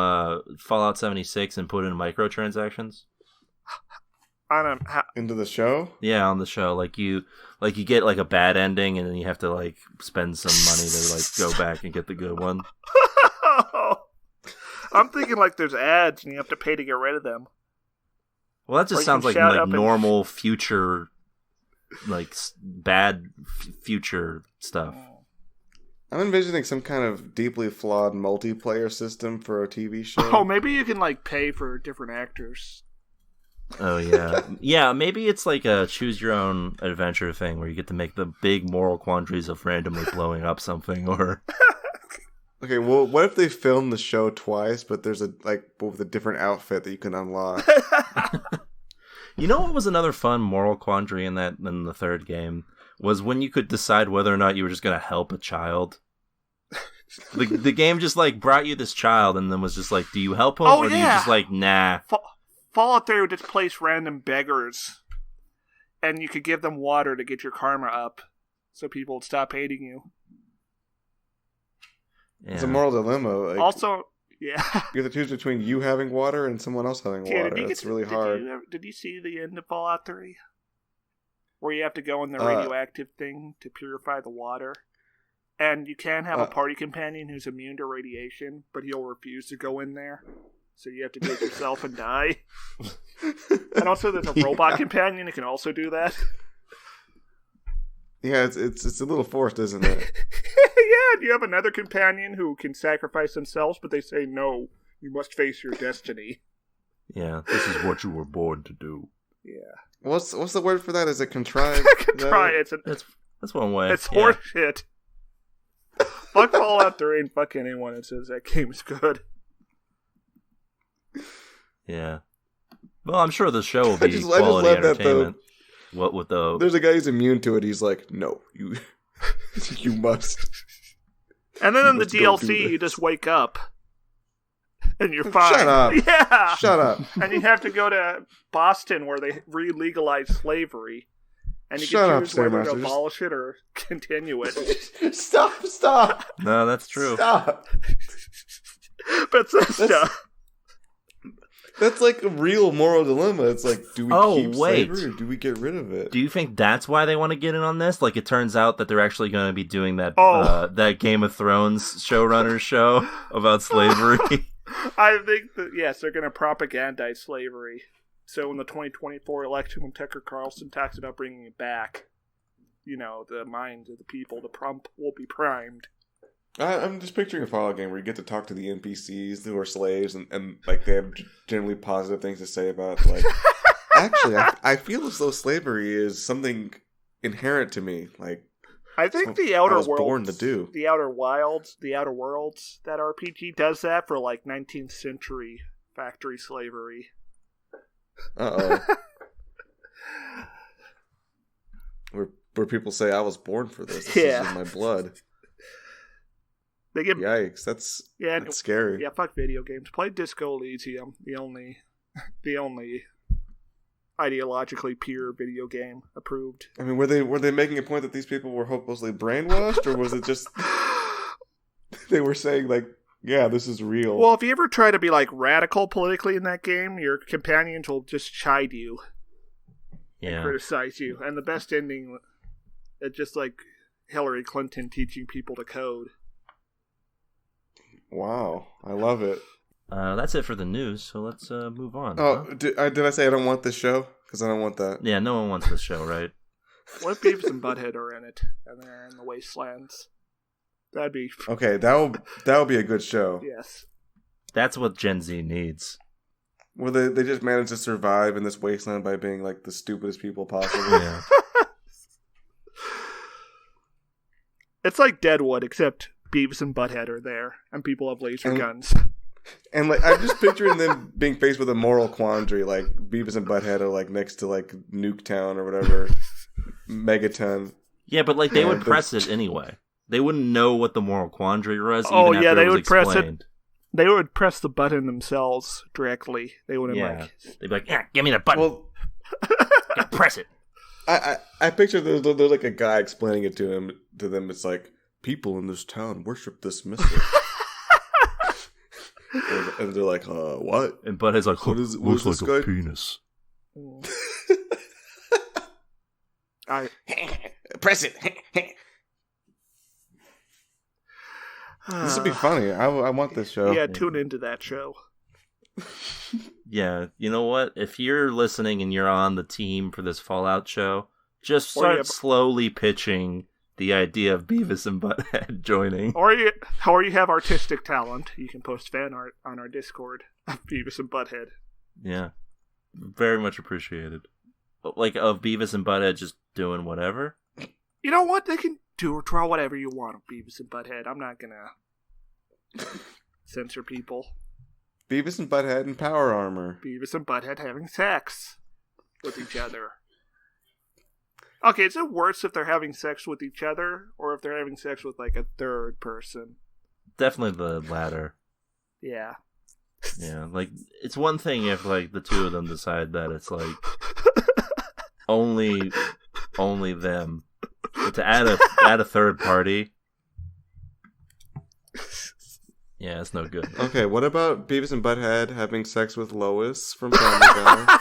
Fallout 76 and put in microtransactions? Into the show? Yeah, on the show. Like you get like a bad ending and then you have to like spend some money to like go back and get the good one. I'm thinking like there's ads and you have to pay to get rid of them. Well, that just sounds like normal future, like bad future stuff. I'm envisioning some kind of deeply flawed multiplayer system for a TV show. Oh, maybe you can like pay for different actors. Oh yeah, yeah. Maybe it's like a choose your own adventure thing where you get to make the big moral quandaries of randomly blowing up something, or. Okay, well, what if they film the show twice, but there's with a different outfit that you can unlock? You know what was another fun moral quandary in the third game? Was when you could decide whether or not you were just going to help a child. The game just like brought you this child and then was just like, do you help him or do you just like, nah? Fallout 3 would just place random beggars and you could give them water to get your karma up so people would stop hating you. Yeah. It's a moral dilemma. Like, also, yeah. You have to choose between you having water and someone else having water. It's really hard. Did you see the end of Fallout 3? Where you have to go in the radioactive thing to purify the water. And you can have a party companion who's immune to radiation, but he'll refuse to go in there. So you have to do it yourself and die. And also there's a robot companion who can also do that. Yeah, it's a little forced, isn't it? Yeah, you have another companion who can sacrifice themselves, but they say, no, you must face your destiny. Yeah, this is what you were born to do. Yeah. What's the word for that? Is it contrived? That's one way. It's horseshit. Fuck Fallout 3 and fuck anyone that says that game's good. Yeah. Well, I'm sure the show will be quality I just love entertainment. What with the? There's a guy who's immune to it. He's like, no, you, you must. And then in the Let's go do DLC, this. you just wake up. And you're fine. Shut up. Yeah. Shut up. And you have to go to Boston where they re-legalized slavery. And you Shut can up, choose whether to Stairmaster. abolish it or continue it. Stop. No, that's true. Stop. Bethesda. That's like a real moral dilemma. It's like, do we keep wait. slavery or do we get rid of it? Do you think that's why they want to get in on this? Like, it turns out that they're actually going to be doing that that Game of Thrones showrunners show about slavery. I think that, yes, they're going to propagandize slavery. So in the 2024 election, when Tucker Carlson talks about bringing it back, you know, the minds of the people, the prompt will be primed. I'm just picturing a Fallout game where you get to talk to the NPCs who are slaves and like they have generally positive things to say about like. Actually, I feel as though slavery is something inherent to me. Like I think something the Outer I was Worlds, born to do. the Outer Wilds, the Outer Worlds, that RPG does that for like 19th century factory slavery. Uh oh. where people say I was born for this. This is in my blood. They give Yikes! That's scary. Yeah, fuck video games. Play Disco Elysium, the only ideologically pure video game approved. I mean, were they making a point that these people were hopelessly brainwashed, or was it just they were saying like, yeah, this is real? Well, if you ever try to be like radical politically in that game, your companions will just chide you, Yeah. criticize you, and the best ending, it's just like Hillary Clinton teaching people to code. Wow, I love it. That's it for the news, so let's move on. Oh, did I say I don't want this show? Because I don't want that. Yeah, no one wants this show, right? What if Beavis and Butthead are in it, and they're in the wastelands? That'd be Okay, that would be a good show. yes. That's what Gen Z needs. Where they just manage to survive in this wasteland by being like the stupidest people possible. Yeah. It's like Deadwood, except Beavis and Butthead are there, and people have laser And- guns. And like I'm just picturing them being faced with a moral quandary, like Beavis and Butthead are like next to like Nuketown or whatever, Megaton. Yeah, but like they Yeah, would press it anyway. They wouldn't know what the moral quandary was. Oh, even yeah, after they it was would press it. explained. They would press the button themselves directly. They wouldn't Yeah, like. they'd be like, "Yeah, give me the button. Well, Yeah, press it." I picture there's like a guy explaining it to them. It's like people in this town worship this missile, and they're like, what? And Butthead's like, What is- what looks is like this a guy?" penis. I Press it. This would be funny. I want this show. Yeah, tune into that show. Yeah, you know what? If you're listening and you're on the team for this Fallout show, just Or start you have- slowly pitching the idea of Beavis and Butthead joining. Or you have artistic talent. You can post fan art on our Discord of Beavis and Butthead. Yeah, very much appreciated. Like of Beavis and Butthead just doing whatever. You know what? They can do or draw whatever you want of Beavis and Butthead. I'm not gonna censor people. Beavis and Butthead in power armor. Beavis and Butthead having sex with each other. Okay, is it worse if they're having sex with each other or if they're having sex with like a third person? Definitely the latter. Yeah. Yeah, like it's one thing if like the two of them decide that it's like only them. But to add a third party, yeah, it's no good. Okay, what about Beavis and Butthead having sex with Lois from Family Guy?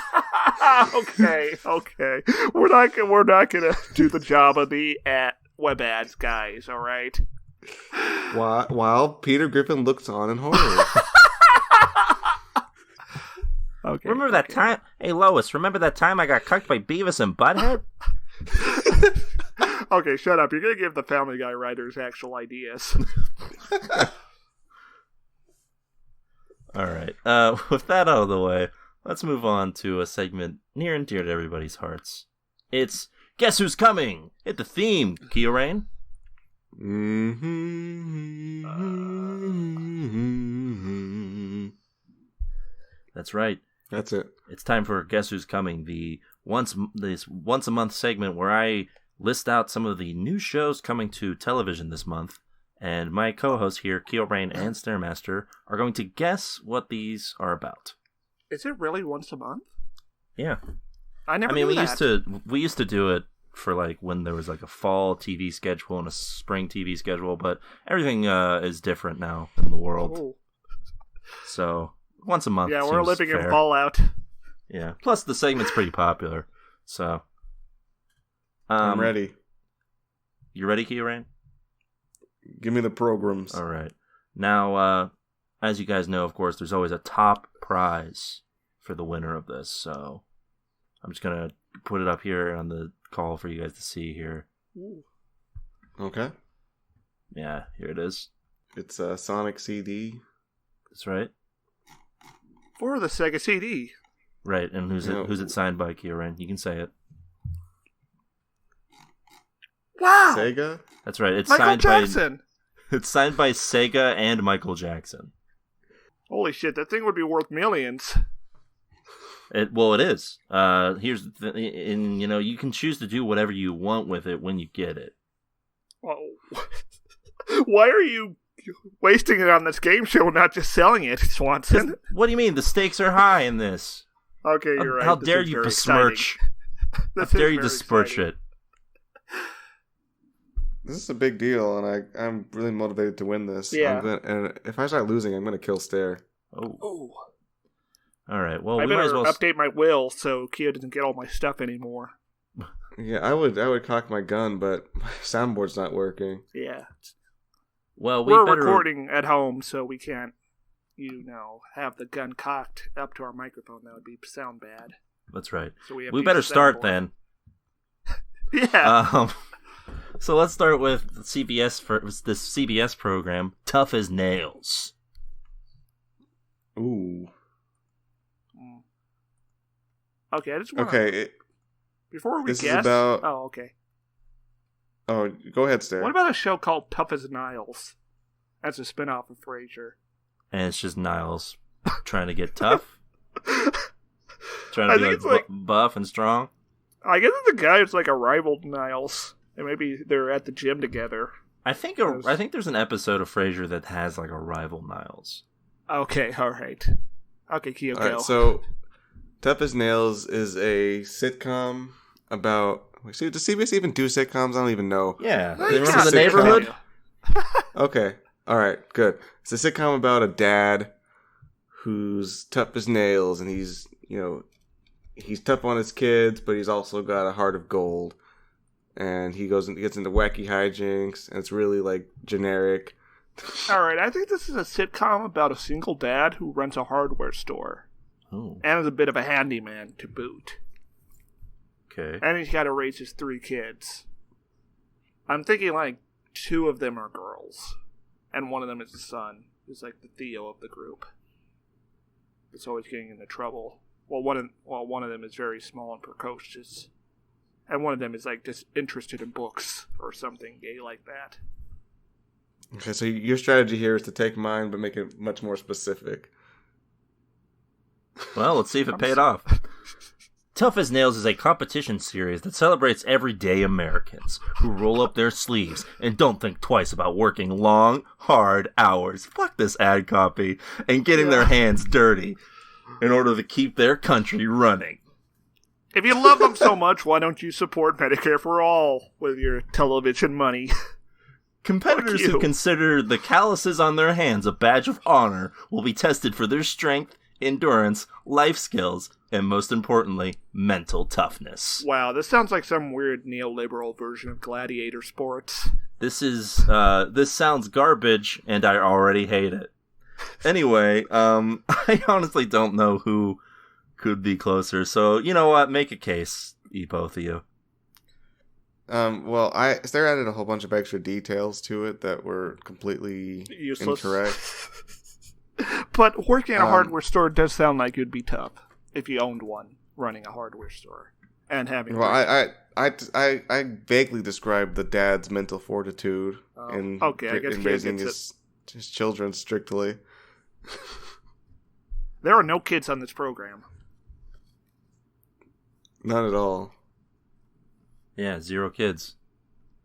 okay. We're not gonna do the job of the web ads guys, all right? while Peter Griffin looks on in horror. Okay. Remember that time? Hey Lois, remember that time I got cucked by Beavis and Butthead? Okay, shut up. You're gonna give the Family Guy writers actual ideas. All right. With that out of the way, let's move on to a segment near and dear to everybody's hearts. It's Guess Who's Coming? Hit the theme, Kyorain. Mm-hmm. That's right. That's it. It's time for Guess Who's Coming, the this once a month segment where I list out some of the new shows coming to television this month, and my co-hosts here, KeelBrain and Stairmaster, are going to guess what these are about. Is it really once a month? Yeah. I never knew that. we used to do it for like when there was like a fall TV schedule and a spring TV schedule, but everything is different now in the world. Oh. So once a month. Yeah, we're living fair. in Fallout. Yeah. Plus the segment's pretty popular. So I'm ready. You ready, KeelBrain? Give me the programs. All right. Now, as you guys know, of course, there's always a top prize for the winner of this. So I'm just going to put it up here on the call for you guys to see here. Ooh. Okay. Yeah, here it is. It's a Sonic CD. That's right. For the Sega CD. Right, and who's it signed by, KeelBrain? You can say it. Wow! Sega? That's right. It's Michael signed Jackson! It's signed by Sega and Michael Jackson. Holy shit, that thing would be worth millions. It is. Here's and you can choose to do whatever you want with it when you get it. Well, why are you wasting it on this game show and not just selling it, Swanson? What do you mean? The stakes are high in this. Okay, you're right. How dare you besmirch? How dare you besmirch it? This is a big deal, and I'm really motivated to win this. Yeah. And if I start losing, I'm going to kill Stair. Oh. All right. Well, I we might as better well update my will so Kia doesn't get all my stuff anymore. Yeah, I would cock my gun, but my soundboard's not working. Yeah. Well, we're recording at home, so we can't, have the gun cocked up to our microphone. That would sound bad. That's right. So we better start then. Yeah. So let's start with this CBS program, Tough as Nails. Ooh. Okay, I just want before we this guess. Is about... Oh, okay. Oh, go ahead, Stair. What about a show called Tough as Niles? That's a spinoff of Frasier. And it's just Niles trying to get tough, trying to be buff and strong. I guess the guy is like a rival to Niles, and maybe they're at the gym together. I think there's an episode of Frasier that has like a rival Niles. Okay, all right. Okay, Kyo, all right, so Tough as Nails is a sitcom about... Does CBS even do sitcoms? I don't even know. Yeah. They remember The Neighborhood? Okay. All right, good. It's a sitcom about a dad who's tough as nails, and he's tough on his kids, but he's also got a heart of gold. And he gets into wacky hijinks, and it's really, like, generic. All right, I think this is a sitcom about a single dad who runs a hardware store. Oh. And is a bit of a handyman to boot. Okay. And he's got to raise his 3 kids. I'm thinking, like, 2 of them are girls. And one of them is a son, who's like the Theo of the group. It's always getting into trouble. Well, one of them is very small and precocious. And one of them is, like, just interested in books or something gay like that. Okay, so your strategy here is to take mine, but make it much more specific. Well, let's see if it paid off. Tough as Nails is a competition series that celebrates everyday Americans who roll up their sleeves and don't think twice about working long, hard hours. Fuck this ad copy. And getting their hands dirty in order to keep their country running. If you love them so much, why don't you support Medicare for All with your television money? Competitors who consider the calluses on their hands a badge of honor will be tested for their strength, endurance, life skills, and most importantly, mental toughness. Wow, this sounds like some weird neoliberal version of gladiator sports. This sounds garbage, and I already hate it. Anyway, I honestly don't know who could be closer, so you know what? Make a case, both of you. Well, Stair added a whole bunch of extra details to it that were completely useless. Incorrect. But working at a hardware store does sound like it'd be tough if you owned one, running a hardware store and having. Well, I vaguely described the dad's mental fortitude in raising his children strictly. There are no kids on this program. None at all. Yeah, 0 kids.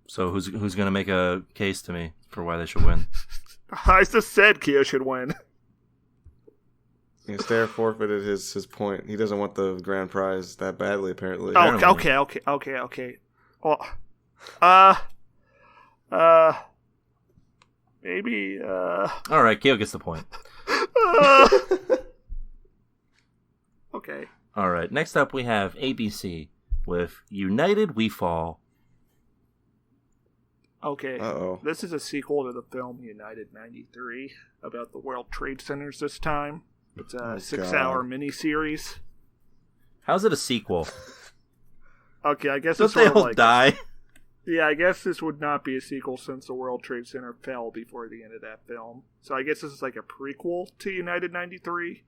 So who's gonna make a case to me for why they should win? I just said Kia should win. Yeah, Stair forfeited his point. He doesn't want the grand prize that badly, apparently. Oh, okay. Well, maybe. All right, Keo gets the point. Okay. All right, next up we have ABC with United We Fall. Okay. Uh-oh. This is a sequel to the film United 93 about the World Trade Centers this time. It's a 6-hour miniseries. How's it a sequel? Okay, I guess Don't it's they sort of all like die? Yeah, I guess this would not be a sequel since the World Trade Center fell before the end of that film. So I guess this is like a prequel to United 93,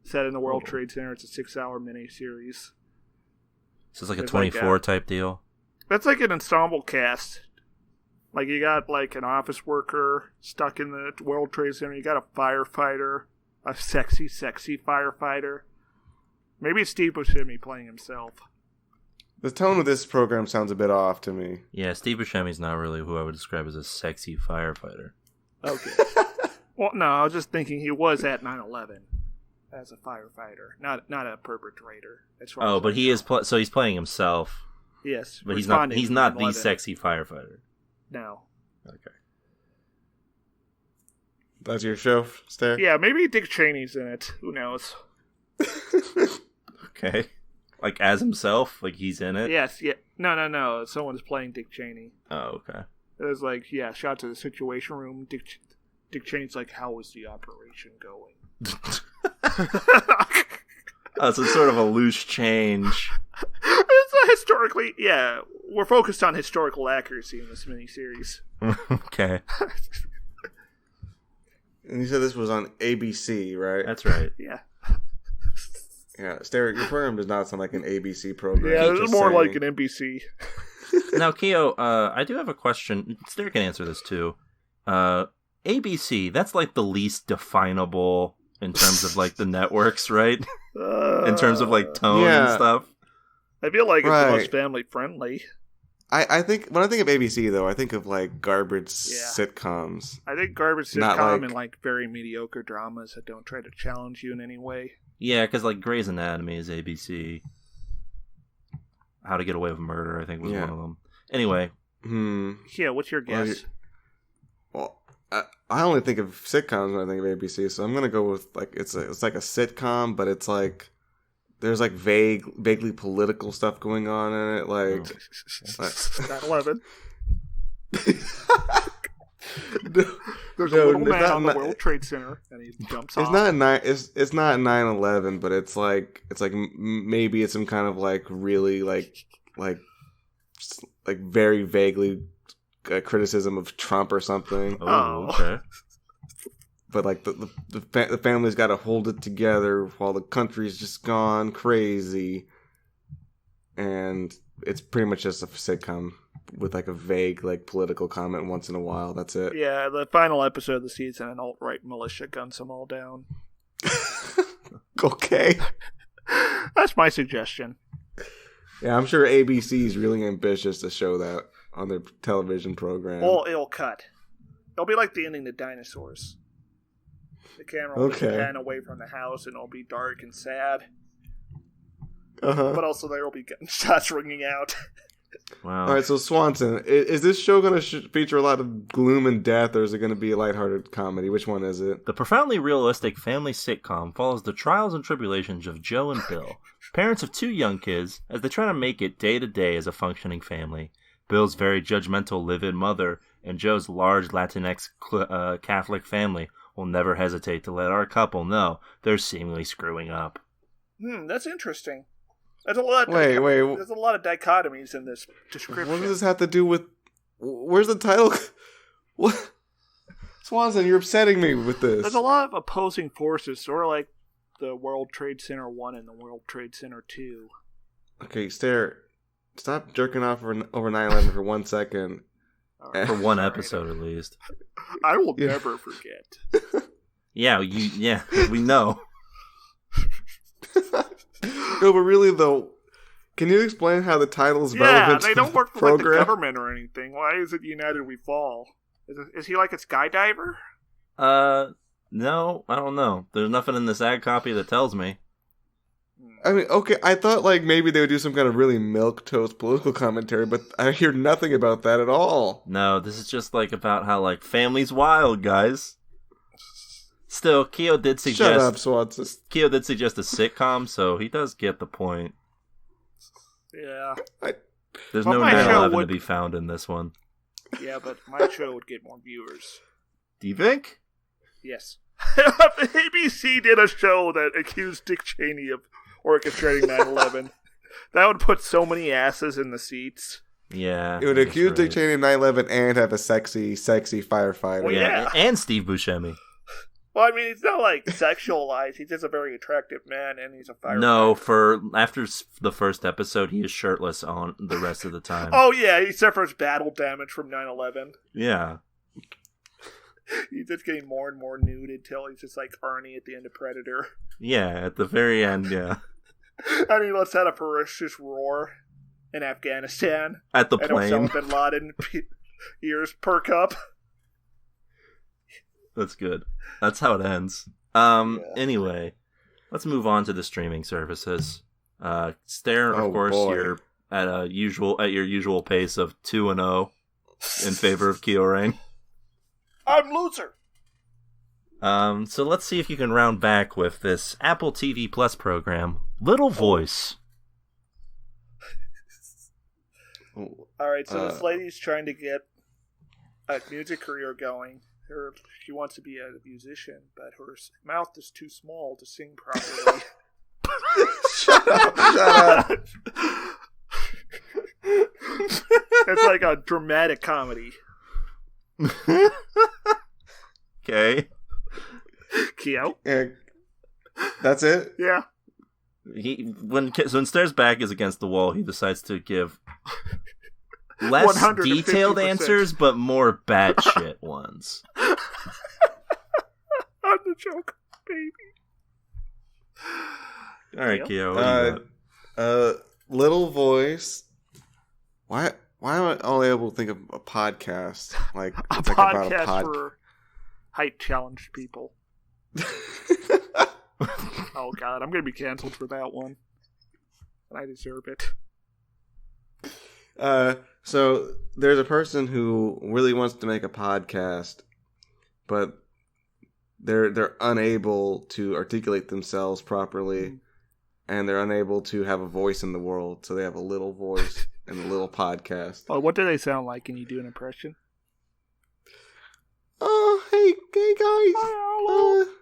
set in the World Trade Center. It's a 6-hour miniseries. So it's like a It's 24 like type deal? That's like an ensemble cast. Like, you got like an office worker stuck in the World Trade Center. You got a firefighter, a sexy firefighter. Maybe it's Steve Buscemi playing himself. The tone of this program sounds a bit off to me. Yeah, Steve Buscemi's not really who I would describe as a sexy firefighter. Okay. Well, no, I was just thinking he was at 9/11 as a firefighter, not a perpetrator. Oh, but he is so he's playing himself. Yes, But he's not the 9/11. sexy firefighter. No. Okay. That's your show, Stair? Yeah, maybe Dick Cheney's in it. Who knows? Okay. Like as himself? Like he's in it? Yes, yeah. No. Someone's playing Dick Cheney. Oh, okay. There's like, yeah, shots of the Situation Room. Dick Cheney's like, how is the operation going? Oh, so it's sort of a loose change. It's a historically, yeah, we're focused on historical accuracy in this miniseries. Okay. And you said this was on ABC, right? That's right. Yeah. Yeah, Stair, your program does not sound like an ABC program. Yeah, this Just is more saying. like an NBC. Now, Keo, I do have a question. Stair can answer this too. ABC, that's like the least definable in terms of like the networks, right? In terms of like tone and stuff. I feel like it's Right. the most family friendly. I think when I think of ABC though, I think of like garbage Yeah. sitcoms. I think garbage Not sitcom like- and like very mediocre dramas that don't try to challenge you in any way. Yeah, because like Grey's Anatomy is ABC. How to Get Away with Murder, I think, was Yeah. one of them. Anyway, Yeah, what's your Well, guess? Well, I only think of sitcoms when I think of ABC, so I'm gonna go with like it's like a sitcom, but it's like there's like vaguely political stuff going on in it, like. 9/11. There's a No, little it's man not on the ni- World Trade Center, and he jumps off. It's not it's not 9/11, but it's like maybe it's some kind of like really like very vaguely criticism of Trump or something. oh, okay. But like the family's got to hold it together while the country's just gone crazy, and it's pretty much just a sitcom with like a vague like political comment once in a while. That's it. Yeah, the final episode of the season, an alt-right militia guns them all down. Okay. That's my suggestion. Yeah, I'm sure ABC's really ambitious to show that on their television program. Well, it'll cut. It'll be like the ending to Dinosaurs. The camera will Okay. pan away from the house, and it'll be dark and sad. Uh-huh. But also there will be gunshots ringing out. Wow. All right, so Swanson, is this show going to feature a lot of gloom and death, or is it going to be a lighthearted comedy? Which one is it? The profoundly realistic family sitcom follows the trials and tribulations of Joe and Bill, parents of 2 young kids, as they try to make it day to day as a functioning family. Bill's very judgmental live-in mother and Joe's large Latinx Catholic family will never hesitate to let our couple know they're seemingly screwing up. That's interesting. There's a lot. Wait. There's a lot of dichotomies in this description. What does this have to do with... Where's the title? What? Swanson, you're upsetting me with this. There's a lot of opposing forces, sort of like the World Trade Center 1 and the World Trade Center 2. Okay, stop jerking off over 9/11 for 1 second. Alright. For one episode at least. I will Yeah. never forget. Yeah, we know. No, but really though, Can you explain how the title is Yeah, relevant they to don't the work for like, the program? government or anything. Why is it United We Fall? Is he like a skydiver? No, I don't know. There's nothing in this ad copy that tells me. I mean, okay, I thought like maybe they would do some kind of really milquetoast political commentary, but I hear nothing about that at all. No, this is just like about how like family's wild, guys. Still, Keo did suggest Shut up, Swanson. Keo did suggest a sitcom, so he does get the point. Yeah. There's Well, no my show 9/11 to would- be found in this one. Yeah, but my show would get more viewers. Do you think? Yes. ABC did a show that accused Dick Cheney of orchestrating 9/11. That would put so many asses in the seats. Yeah. It would that's accuse Dick right. Cheney of 9/11 and have a sexy firefighter. Well, Yeah, yeah. and Steve Buscemi. Well, I mean, he's not like sexualized. He's just a very attractive man, and he's a firefighter. No, for after the first episode, he is shirtless on the rest of the time. Oh yeah, he suffers battle damage from 9/11. Yeah. He's just getting more and more nude until he's just like Arnie at the end of Predator. Yeah, at the very end, yeah. And he lets out a ferocious roar in Afghanistan. At the And plane. Osama bin Laden ears perk up. That's good. That's how it ends. Anyway, let's move on to the streaming services. Stare, of Oh, course, boy. you're at your usual pace of 2-0 in favor of Kyorain. I'm loser. So let's see if you can round back with this Apple TV Plus program, Little Voice. All right, so this lady's trying to get a music career going. She wants to be a musician, but her mouth is too small to sing properly. Shut up. It's like a dramatic comedy. Okay. Keo? Yeah. That's it? Yeah. When Stare's back is against the wall, he decides to give less 150%. detailed answers, but more batshit ones. I'm the joke, baby. All right, Keo. What do you got? Little Voice. Why am I only able to think of a podcast? Like A it's like podcast about a pod. for height challenged people. Oh god, I'm gonna be canceled for that one. And I deserve it. So there's a person who really wants to make a podcast, but they're unable to articulate themselves properly, and they're unable to have a voice in the world. So they have a little voice and a little podcast. Oh, what do they sound like? Can you do an impression? Oh, hey guys.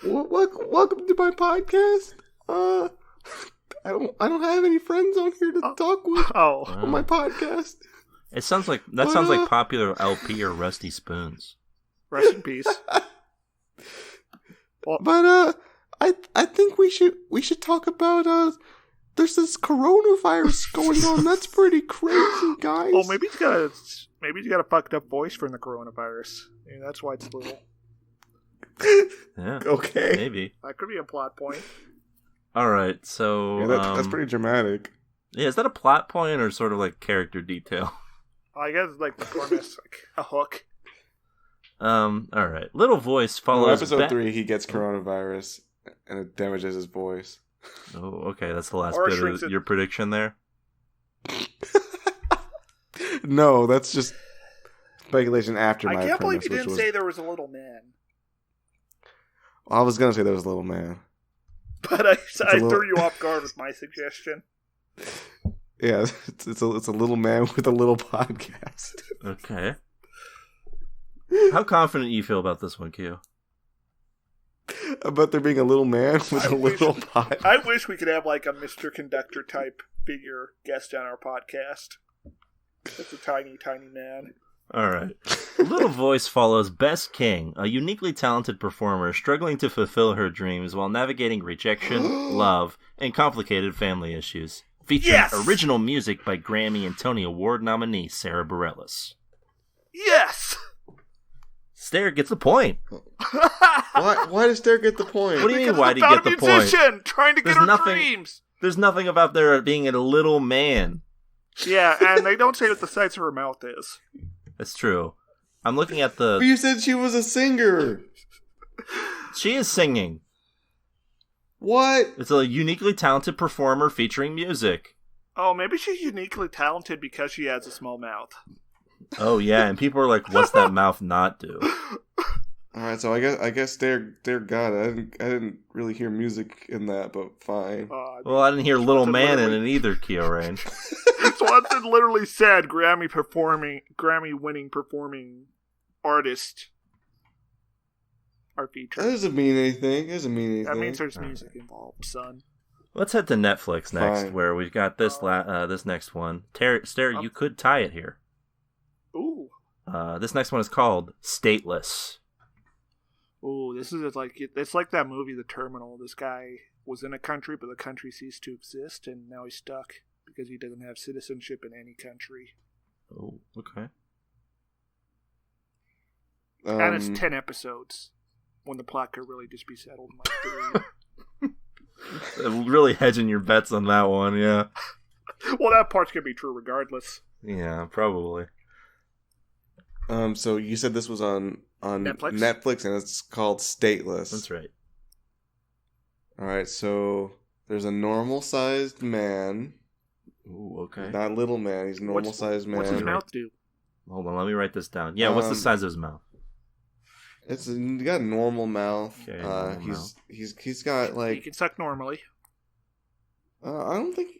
Welcome to my podcast. I don't have any friends on here to talk with Oh. on my podcast. It sounds like sounds like Popular LP or Rusty Spoons. Rest in peace. But I think we should talk about there's this coronavirus going on. That's pretty crazy, guys. Oh, maybe he's got a fucked up voice from the coronavirus. Maybe that's why it's little. Yeah. Okay. Maybe. That could be a plot point. All right. So Yeah, that's pretty dramatic. Yeah, is that a plot point or sort of like character detail? I guess like the premise, like a hook. All right. Little Voice No, follows episode 3, he gets coronavirus and it damages his voice. Oh, okay. That's the last Or bit shrinks of it. your prediction there. No, that's just speculation after my I can't believe premise, you which didn't was... say there was a little man. I was gonna say there was a little man. But I little- threw you off guard with my suggestion. Yeah, it's a little man with a little podcast. Okay. How confident you feel about this one, Keo? About there being a little man with a little podcast. I wish we could have like a Mr. Conductor type figure guest on our podcast. It's a tiny, tiny man. All right. Little Voice follows Bess King, a uniquely talented performer struggling to fulfill her dreams while navigating rejection, love, and complicated family issues. Featuring Yes! original music by Grammy and Tony Award nominee Sarah Bareilles. Yes! Stare gets the point. Why does Derek get the point? What do you mean, why do you About get a the point? musician trying to get There's her nothing- dreams. There's nothing about there being a little man. Yeah, and they don't say what the size of her mouth is. That's true. I'm looking at the... But you said she was a singer. She is singing. What? It's a uniquely talented performer featuring music. Oh, maybe she's uniquely talented because she has a small mouth. Oh yeah, and people are like, "What's that mouth not do?" All right, so I guess they're God. I didn't really hear music in that, but fine. Well, I didn't hear "Little Man" in literally... it either, Kyorain. Swanson literally said Grammy-winning performing artist are featured. That doesn't mean anything. That means there's music involved, son. Let's head to Netflix next, Fine. where we've got this this next one. Stare, you could tie it here. Ooh. This next one is called Stateless. Ooh, this is it's like that movie, The Terminal. This guy was in a country, but the country ceased to exist, and now he's stuck because he doesn't have citizenship in any country. Oh, okay. And it's 10 episodes, when the plot could really just be settled in like 3. Really hedging your bets on that one, yeah. Well, that part's gonna be true regardless. Yeah, probably. So you said this was on Netflix, and it's called Stateless. That's right. All right, so there's a normal-sized man. Ooh, okay. Not little man. He's a normal-sized man. What's his mouth do? Hold on, let me write this down. Yeah, what's the size of his mouth? He got a normal mouth. Okay, normal mouth. He's got like He can suck normally. I don't think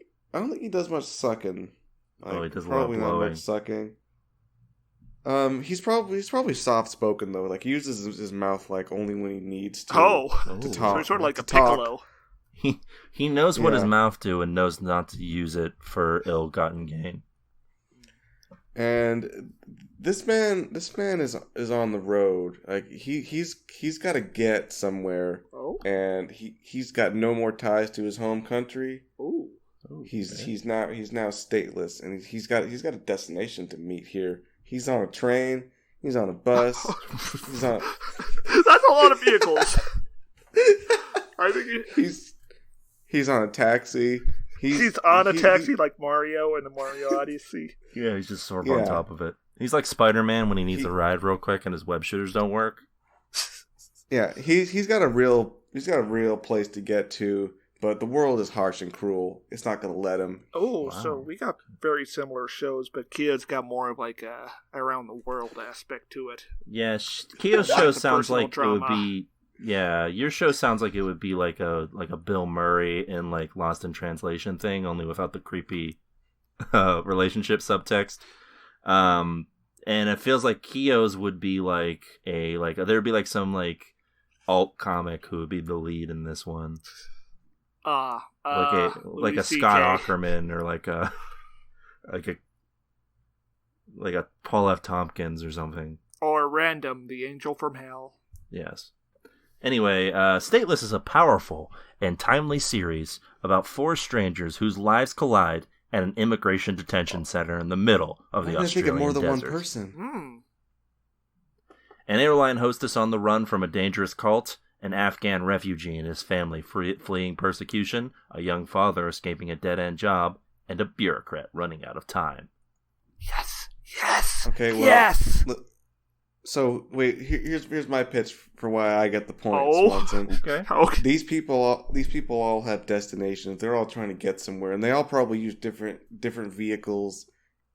he does much sucking. Like, he does a lot of probably not blowing. much sucking. He's probably soft spoken though. Like he uses his mouth like only when he needs to. To talk. So he's sort of like a talk. piccolo. He knows what his Yeah. mouth do and knows not to use it for ill-gotten gain. And this man is on the road. Like he's got to get somewhere, Oh. and he's got no more ties to his home country. Ooh. He's now stateless, and he's got a destination to meet here. He's on a train. He's on a bus. He's on. That's a lot of vehicles. I think he's on a taxi. he's on a taxi like Mario in the Mario Odyssey. Yeah, he's just sort of on top of it. He's like Spider-Man when he needs a ride real quick and his web shooters don't work. Yeah, he's got a real place to get to, but the world is harsh and cruel. It's not going to let him. Oh, Wow. so we got very similar shows, but Kia's got more of like a around the world aspect to it. Yeah, Kyo's show Like the sounds personal like it would drama. be. Yeah, your show sounds like it would be like a Bill Murray in like Lost in Translation thing, only without the creepy relationship subtext. And it feels like Kyo's would be like there'd be like some like alt comic who would be the lead in this one, like a Louis Scott CK. Aukerman or like a Paul F. Tompkins or something. Or Random, the Angel from Hell. Yes. Anyway, Stateless is a powerful and timely series about four strangers whose lives collide at an immigration detention center in the middle of the I think of Australian more than desert. one person. An airline hostess on the run from a dangerous cult, an Afghan refugee and his family fleeing persecution, a young father escaping a dead-end job, and a bureaucrat running out of time. Yes. Okay, well, Yes. So wait, here's my pitch for why I get the point, Oh. Swanson. Okay. Okay. These people all have destinations. They're all trying to get somewhere, and they all probably use different vehicles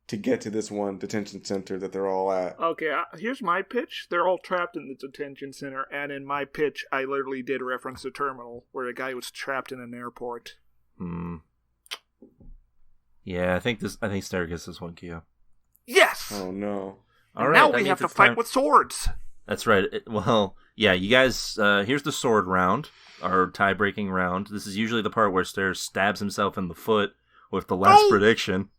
to get to this one detention center that they're all at. Okay, here's my pitch. They're all trapped in the detention center, and in my pitch, I literally did reference the terminal, where a guy was trapped in an airport. Yeah, I think Stare gets this one, Kyo. Yes! Oh no! All And right, now that we means have to it's fight time- with swords. That's right. Well, yeah, you guys, here's the sword round, our tie-breaking round. This is usually the part where Stare stabs himself in the foot with the last prediction.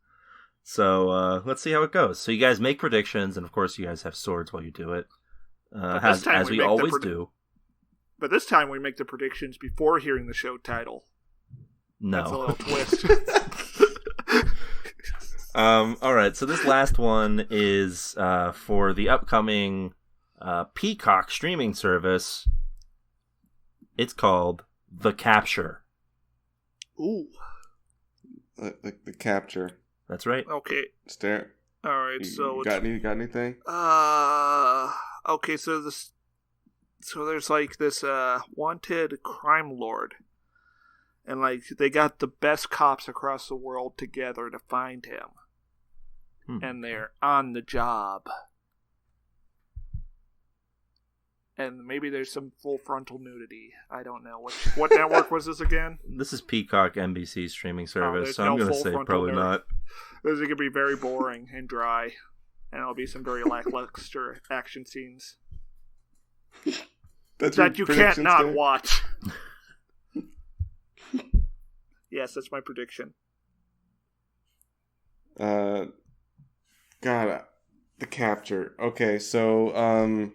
So, let's see how it goes. So you guys make predictions, and of course you guys have swords while you do it. As we always do. But this time we make the predictions before hearing the show title. That's a No. little twist. Alright, so this last one is for the upcoming Peacock streaming service. It's called The Capture. Ooh. the capture. That's right. Okay. Stare. All right. You got anything? Okay. So there's like this wanted crime lord, and like they got the best cops across the world together to find him, and they're on the job. And maybe there's some full frontal nudity. I don't know. What network was this again? This is Peacock NBC streaming service, so I'm going to say probably there. not. This is going to be very boring and dry. And it'll be some very lackluster action scenes. That you can't not watch. Yes, that's my prediction. God, the capture. Okay, so,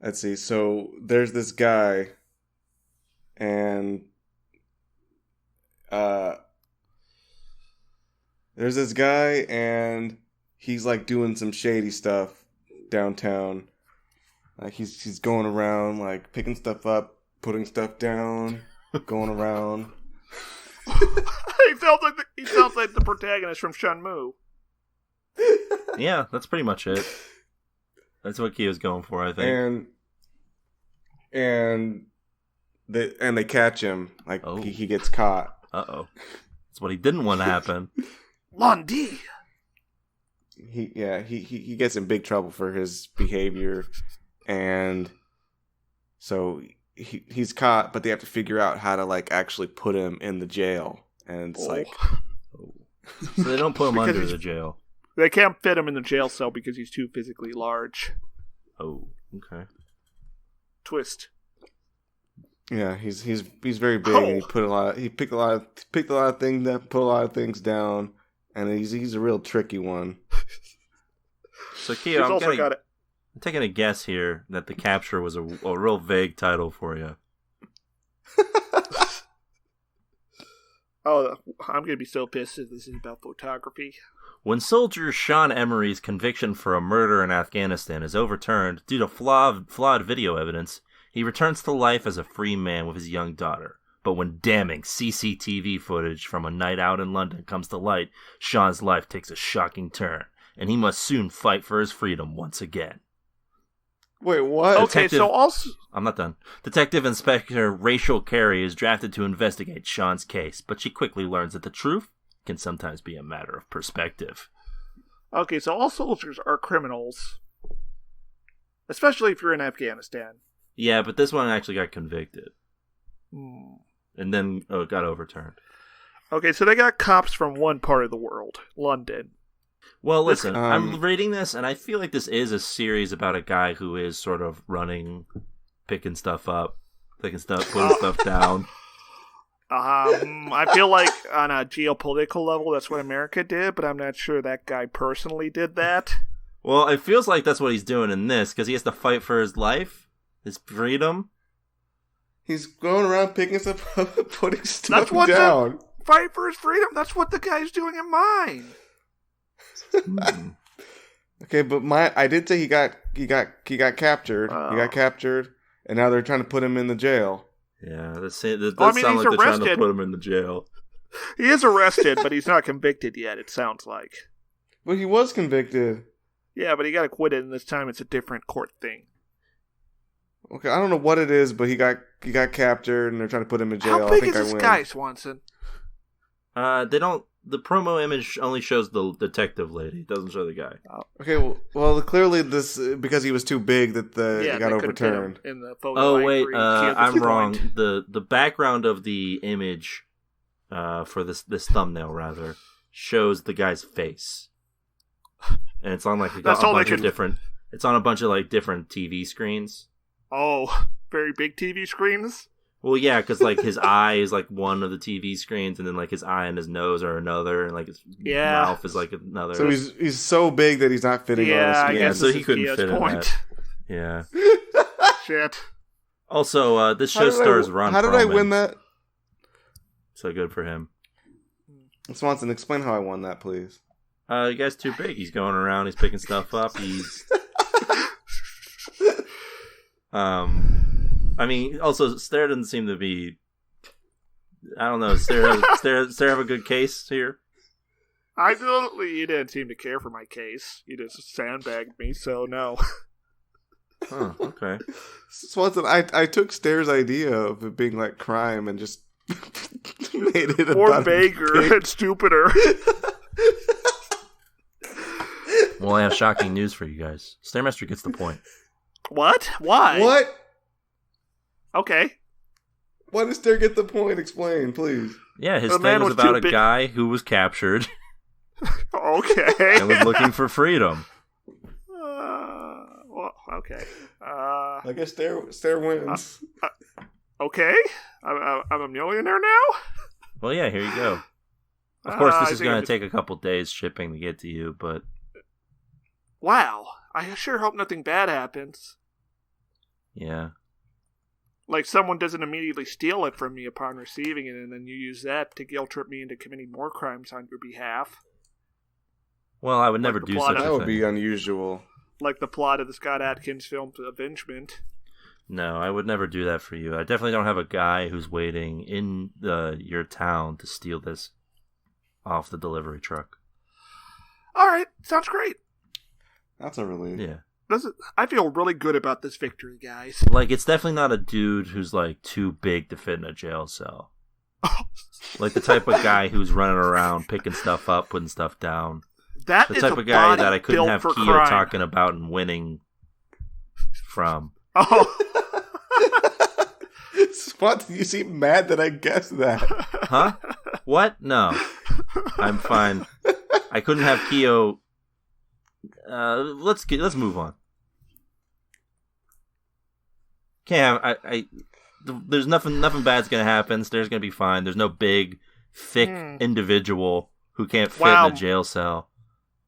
let's see. So there's this guy, and he's like doing some shady stuff downtown. Like he's going around like picking stuff up, putting stuff down, going around. He sounds like the protagonist from Shenmue. Yeah, that's pretty much it. That's what Kia's going for, I think. And they catch him. Like he gets caught. Uh-oh. That's what he didn't want to happen. Lundy. He gets in big trouble for his behavior, and so he's caught. But they have to figure out how to like actually put him in the jail, and it's so they don't put him under the jail. They can't fit him in the jail cell because he's too physically large. Oh, okay. Twist. Yeah, he's very big, and he picked a lot of things up, put a lot of things down, and he's a real tricky one. So Kia, I'm taking a guess here that the capture was a real vague title for you. Oh, I'm gonna be so pissed if this is about photography. When soldier Sean Emery's conviction for a murder in Afghanistan is overturned due to flawed video evidence, he returns to life as a free man with his young daughter. But when damning CCTV footage from a night out in London comes to light, Sean's life takes a shocking turn, and he must soon fight for his freedom once again. Wait, what? Okay, so also... I'm not done. Detective Inspector Rachel Carey is drafted to investigate Sean's case, but she quickly learns that the truth can sometimes be a matter of perspective. Okay, so all soldiers are criminals. Especially if you're in Afghanistan. Yeah, but this one actually got convicted. And then got overturned. Okay, so they got cops from one part of the world, London. Well, listen, I'm reading this, and I feel like this is a series about a guy who is sort of running, picking stuff up, putting stuff down. I feel like on a geopolitical level, that's what America did, but I'm not sure that guy personally did that. Well, it feels like that's what he's doing in this, because he has to fight for his life, his freedom. He's going around picking stuff up, putting stuff down. Fight for his freedom. That's what the guy's doing in mine. Okay, but I did say he got captured. He got captured, and now they're trying to put him in the jail. Yeah, that sound like they're trying to put him in the jail. He is arrested, but he's not convicted yet, it sounds like. Well, he was convicted. Yeah, but he got acquitted, and this time it's a different court thing. Okay, I don't know what it is, but he got captured, and they're trying to put him in jail. How big is this guy, Swanson? They don't. The promo image only shows the detective lady. It doesn't show the guy. Okay, well, clearly this because he was too big that it got overturned. In the photo. Oh wait, I'm wrong. The background of the image, for this thumbnail rather, shows the guy's face, and it's on like a bunch of different. It's on a bunch of like different TV screens. Oh, very big TV screens. Well, yeah, because like his eye is like one of the TV screens, and then like his eye and his nose are another, and like his mouth is like another. So he's so big that he's not fitting on his screen. Yeah, so he couldn't fit in that. Yeah. Shit. Also, this show stars Ron Perlman. How did I win that? So good for him. Swanson, explain how I won that, please. You guy's too big. He's going around. He's picking stuff up. He's. I mean, also, Stare doesn't seem to be I don't know. Sarah have a good case here? You didn't seem to care for my case. You just sandbagged me, so no. Huh, okay. Swanson, I took Stair's idea of it being like crime and just made it More about vaguer and stupider. Well, I have shocking news for you guys. Stairmaster gets the point. What? Why? What? Okay. Why does Stair get the point? Explain, please. Yeah, his The thing man was was about too a big- guy who was captured Okay. and was looking for freedom. Well, okay. I guess Stair wins. Okay. I'm a millionaire now? Well, yeah, here you go. Of course, I this is think going I'm to take a couple days shipping to get to you, but Wow. I sure hope nothing bad happens. yeah. Like someone doesn't immediately steal it from me upon receiving it, and then you use that to guilt trip me into committing more crimes on your behalf. Well, I would never the do plot such of- That a would thing. be unusual. Like the plot of the Scott Adkins film Avengement. No, I would never do that for you. I definitely don't have a guy who's waiting in your town to steal this off the delivery truck. Alright, sounds great. That's a relief. Yeah. I feel really good about this victory, guys. Like, it's definitely not a dude who's, like, too big to fit in a jail cell. Like the type of guy who's running around, picking stuff up, putting stuff down. That The is type a of guy body that I couldn't built have for Keo crime. talking about and winning from. Oh, Swanson, you seem mad that I guessed that. Huh? What? No. I'm fine. I couldn't have Keo. Let's move on. Can't have, there's nothing bad's gonna happen. There's gonna be fine. There's no big, thick individual who can't fit Wow. in a jail cell.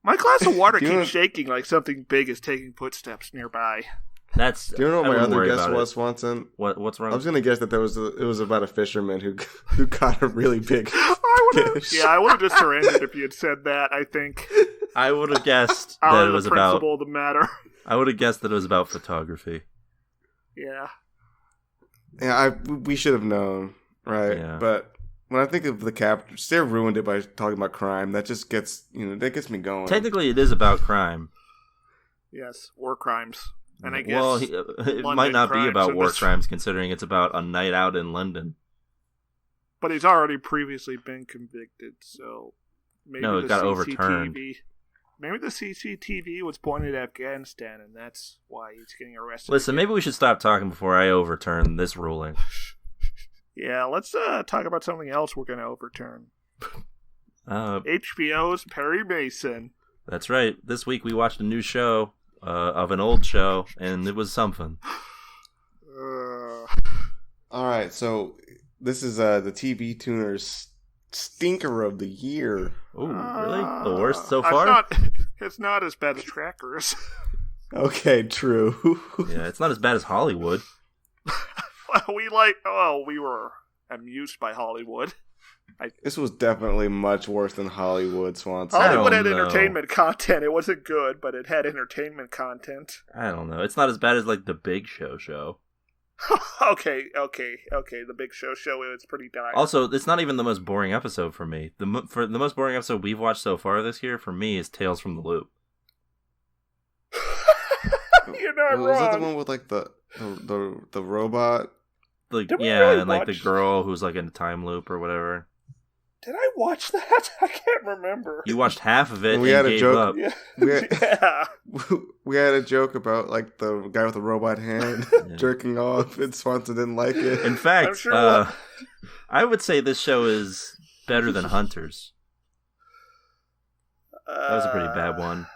my glass of water Do you keeps wanna- shaking like something big is taking footsteps nearby. That's. Do you know I what my wouldn't other worry guess about was, it. Swanson? What's wrong? I was gonna guess that it was about a fisherman who caught a really big fish. I would have just surrendered if you had said that, I think. I would have guessed Out that of it the was about. principle of the matter. I would have guessed that it was about photography. Yeah. Yeah, we should have known, right? Yeah. But when I think of the capture, Stair ruined it by talking about crime. That just gets that gets me going. Technically, it is about crime. Yes. War crimes. And I guess. Well, it London might not be crimes about in war this- crimes, considering it's about a night out in London. But he's already previously been convicted, so maybe No, it the got CCTV, overturned. Maybe the CCTV was pointed at Afghanistan, and that's why he's getting arrested. Listen, maybe we should stop talking before I overturn this ruling. Yeah, let's talk about something else we're going to overturn. Uh, HBO's Perry Mason. that's right. This week we watched a new show of an old show, and it was something. All right, so this is the TV Tuners stinker of the year. Ooh, really? The worst so far? It's not as bad as Trackers. Okay, true. Yeah, it's not as bad as Hollywood. we were amused by Hollywood. This was definitely much worse than Hollywood, Swanson. Hollywood had don't know. entertainment content. It wasn't good, but it had entertainment content. I don't know. It's not as bad as, like, the Big Show. Okay. The Big Show is pretty dire. Also, it's not even the most boring episode for me. The most boring episode we've watched so far this year, for me, is Tales from the Loop. You're not Was that the wrong. one with like the robot? Like, Did we yeah, really and like the watch- girl who's like in a time loop or whatever. Did I watch that? I can't remember. You watched half of it and We had a gave joke- up. Yeah. We had, Yeah. we had a joke about like the guy with the robot hand Yeah. jerking off, and Swanson didn't like it. In fact, I'm sure I would say this show is better than Hunters. That was a pretty bad one.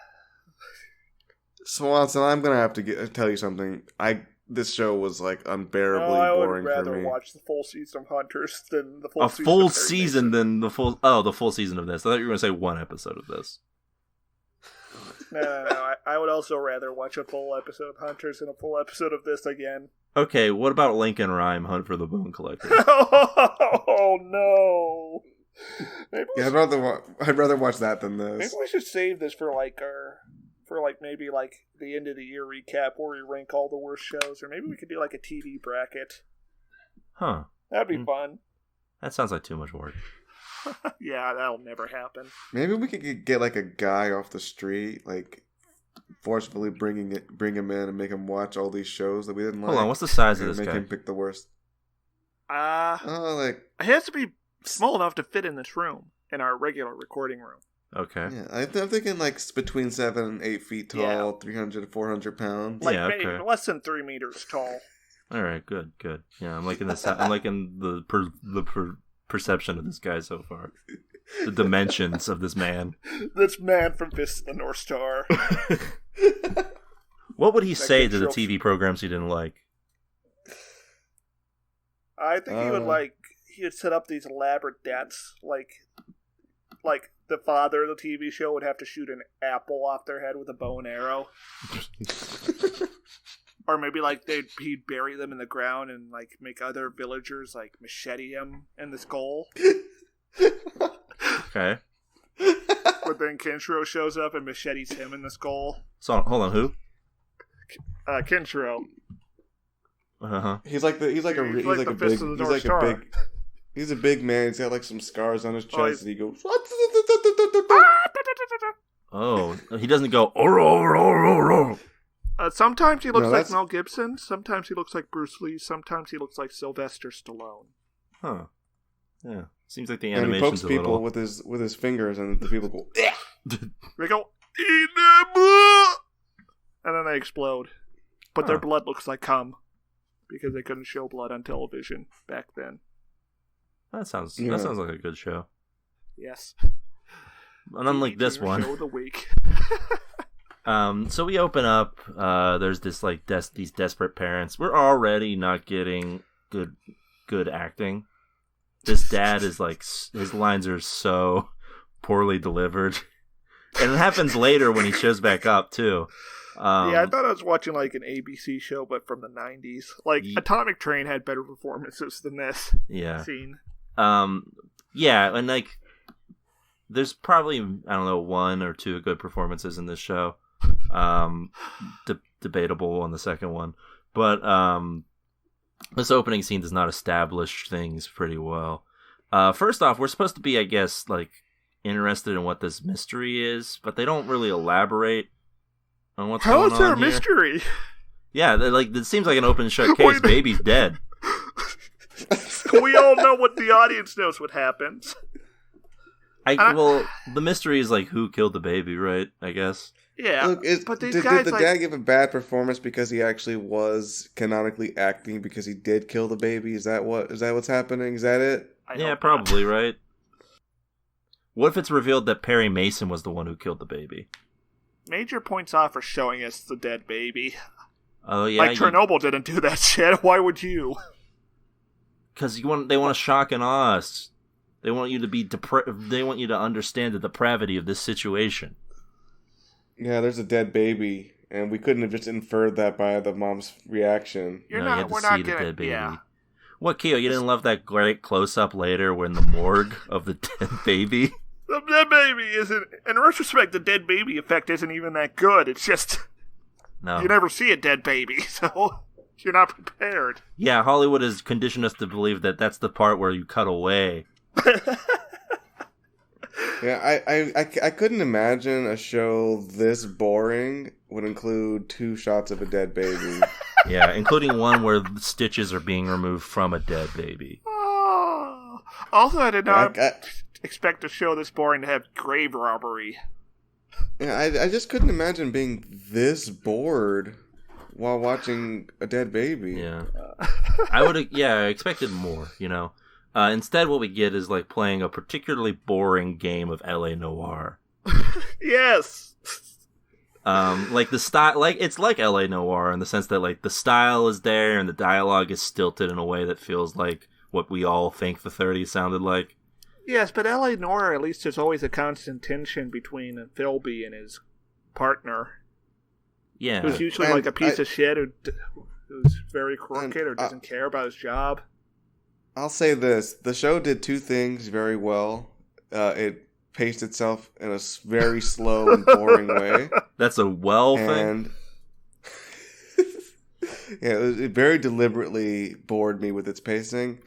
Swanson, I'm gonna have to tell you something. This show was like unbearably No, I would boring for rather me. watch the full season of Hunters than the full A season. full of Perry season Mason. than the full season of this. I thought you were going to say one episode of this. No. I would also rather watch a full episode of Hunters than a full episode of this again. Okay, what about Lincoln Rhyme, Hunt for the Bone Collector? Oh no! Maybe we Yeah, I'd rather watch that than Maybe this. we should save this for maybe the end of the year recap where we rank all the worst shows, or maybe we could do like a TV bracket. Huh. That'd be Hmm. fun. That sounds like too much work. Yeah, that'll never happen. Maybe we could get like a guy off the street, like forcefully bring him in and make him watch all these shows that we didn't like. Hold on, what's the size of this make guy? him pick the worst. It has to be small enough to fit in this room, in our regular recording room. Okay. Yeah, I'm thinking like between 7 and 8 feet tall, 300 to 400 pounds. Like Yeah, maybe okay. less than 3 meters tall. All right, good. Yeah, I'm liking this. I'm liking the perception of this guy so far. The dimensions of this man. This man from Fist of the North Star. What would he That say good to the show. TV programs he didn't like? I think he would set up these elaborate deaths, like the father of the TV show would have to shoot an apple off their head with a bow and arrow. Or maybe he'd bury them in the ground and like make other villagers like machete him in the skull. Okay. But then Kenshiro shows up and machetes him in the skull. So hold on, who? Kenshiro. Uh-huh. He's a big man. He's got like some scars on his chest, and he goes. Oh, he doesn't go. Oh. Sometimes he looks like that's- Mel Gibson. Sometimes he looks like Bruce Lee. Sometimes he looks like Sylvester Stallone. Huh. Yeah. Seems like the And he pokes animation's a people little. with his fingers, and the people go. They go, "Eat that blood!" And then they explode. But their Huh. blood looks like cum. Because they couldn't show blood on television back then. That sounds Yeah. like a good show. Yes. And unlike this Junior one. Show of the week. So we open up. There's this like these desperate parents. We're already not getting good acting. This dad is like his lines are so poorly delivered, and it happens later when he shows back up too. Yeah, I thought I was watching like an ABC show, but from the 90s. Like, Atomic Train had better performances than this scene. Yeah, and like, there's probably, I don't know, 1 or 2 good performances in this show. Debatable on the second one. But this opening scene does not establish things pretty well. First off, we're supposed to be, I guess, like, interested in what this mystery is, but they don't really elaborate on what's How going is there a on here. mystery? Yeah, it seems like an open shut case. Baby's dead. We all know what the audience knows what happens. Well, the mystery is like who killed the baby, right? I guess. Yeah, Look, but these did guys the dad give a bad performance because he actually was canonically acting because he did kill the baby? Is that what's happening? Is that it? Yeah, probably, right? What if it's revealed that Perry Mason was the one who killed the baby? Major points off for showing us the dead baby. Oh yeah, like Chernobyl didn't do that shit. Why would you? Because they want to shock and awe us. They want you to be They want you to understand the depravity of this situation. Yeah, there's a dead baby, and we couldn't have just inferred that by the mom's reaction. You had to see the dead baby. Yeah. What, Keo? You didn't love that great close-up later when the morgue of the dead baby? The dead baby isn't. In retrospect, the dead baby effect isn't even that good. It's just you never see a dead baby, so you're not prepared. Yeah, Hollywood has conditioned us to believe that that's the part where you cut away. Yeah, I couldn't imagine a show this boring would include 2 shots of a dead baby. Yeah, including one where stitches are being removed from a dead baby. Oh. Also, I did not expect a show this boring to have grave robbery. Yeah, I just couldn't imagine being this bored while watching a dead baby. Yeah. I expected more, you know. Instead, what we get is like playing a particularly boring game of LA Noire. Yes. Like the style, like it's like LA Noire in the sense that like the style is there and the dialogue is stilted in a way that feels like what we all think the 30s sounded like. Yes, but LA Noire, at least there's always a constant tension between Philby and his partner. Yeah. Who's usually like a piece of shit who's very crooked or doesn't care about his job. I'll say this. The show did 2 things very well. It paced itself in a very slow and boring way. That's a thing. Yeah, it very deliberately bored me with its pacing.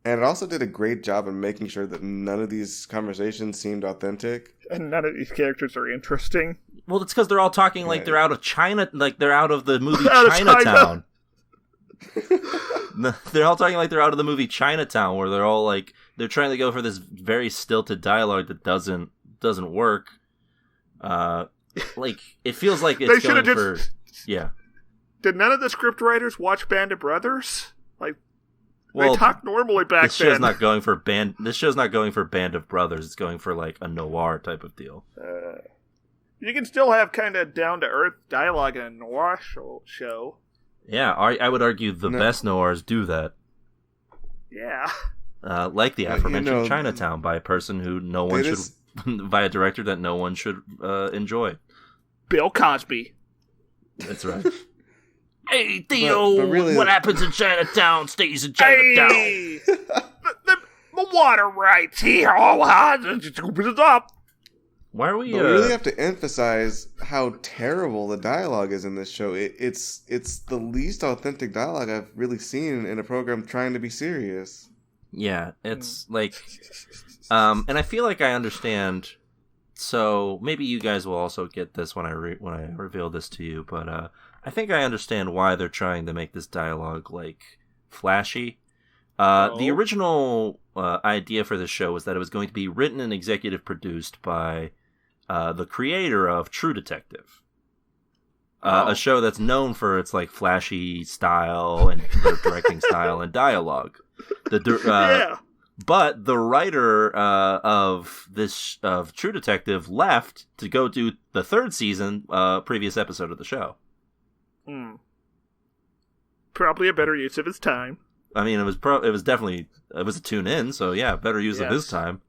And it also did a great job in making sure that none of these conversations seemed authentic. And none of these characters are interesting. Well, it's because they're all talking like they're out of China, like they're out of the movie Out of Chinatown. They're all talking like they're out of the movie Chinatown, where they're all like they're trying to go for this very stilted dialogue that doesn't work. Like it feels like it's going for yeah. Did none of the script writers watch Band of Brothers? Like, well, they talk normally back this then. show's not going for band. This show's not going for Band of Brothers. It's going for like a noir type of deal. You can still have kind of down to earth dialogue in a noir show. Yeah, I would argue the best noirs do that. Yeah. Like the aforementioned Chinatown by a person who no one should, by a director that no one should enjoy. Bill Cosby. That's right. Hey, Theo, but really, what happens in Chinatown stays in Chinatown. Hey, the water rights here. Open it up. Why are we? But we really have to emphasize how terrible the dialogue is in this show. It's the least authentic dialogue I've really seen in a program trying to be serious. Yeah, it's like, and I feel like I understand. So maybe you guys will also get this when I reveal this to you, but I think I understand why they're trying to make this dialogue like flashy. The original idea for this show was that it was going to be written and executive produced by the creator of True Detective, a show that's known for its like flashy style and directing style and dialogue. But the writer of True Detective left to go do the third season, previous episode of the show. Probably a better use of his time. I mean, it was definitely a tune in, so yeah, better use of his time.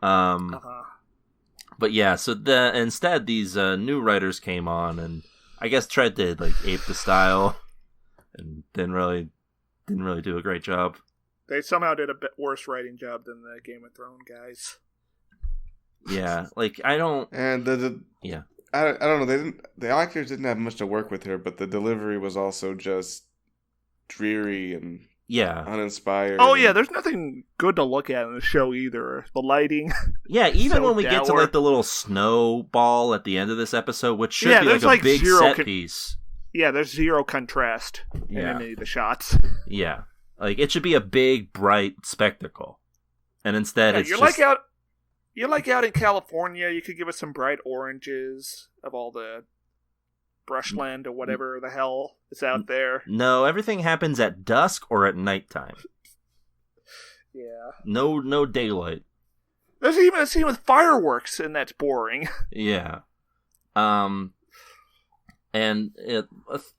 But yeah, so instead these new writers came on and I guess tried to like ape the style and didn't really do a great job. They somehow did a bit worse writing job than the Game of Thrones guys. Yeah, like I don't. And I don't know. The actors didn't have much to work with here, but the delivery was also just dreary and uninspired. Oh yeah, there's nothing good to look at in the show either. The lighting. Yeah, even when we get to like the little snowball at the end of this episode, which should be like a big set piece. Yeah, there's zero contrast in any of the shots. Yeah. Like, it should be a big, bright spectacle. And instead, it's you're just... You're like out in California, you could give us some bright oranges of all the brushland or whatever the hell is out there. No, everything happens at dusk or at nighttime. Yeah. No daylight. There's even a scene with fireworks, and that's boring. Yeah. And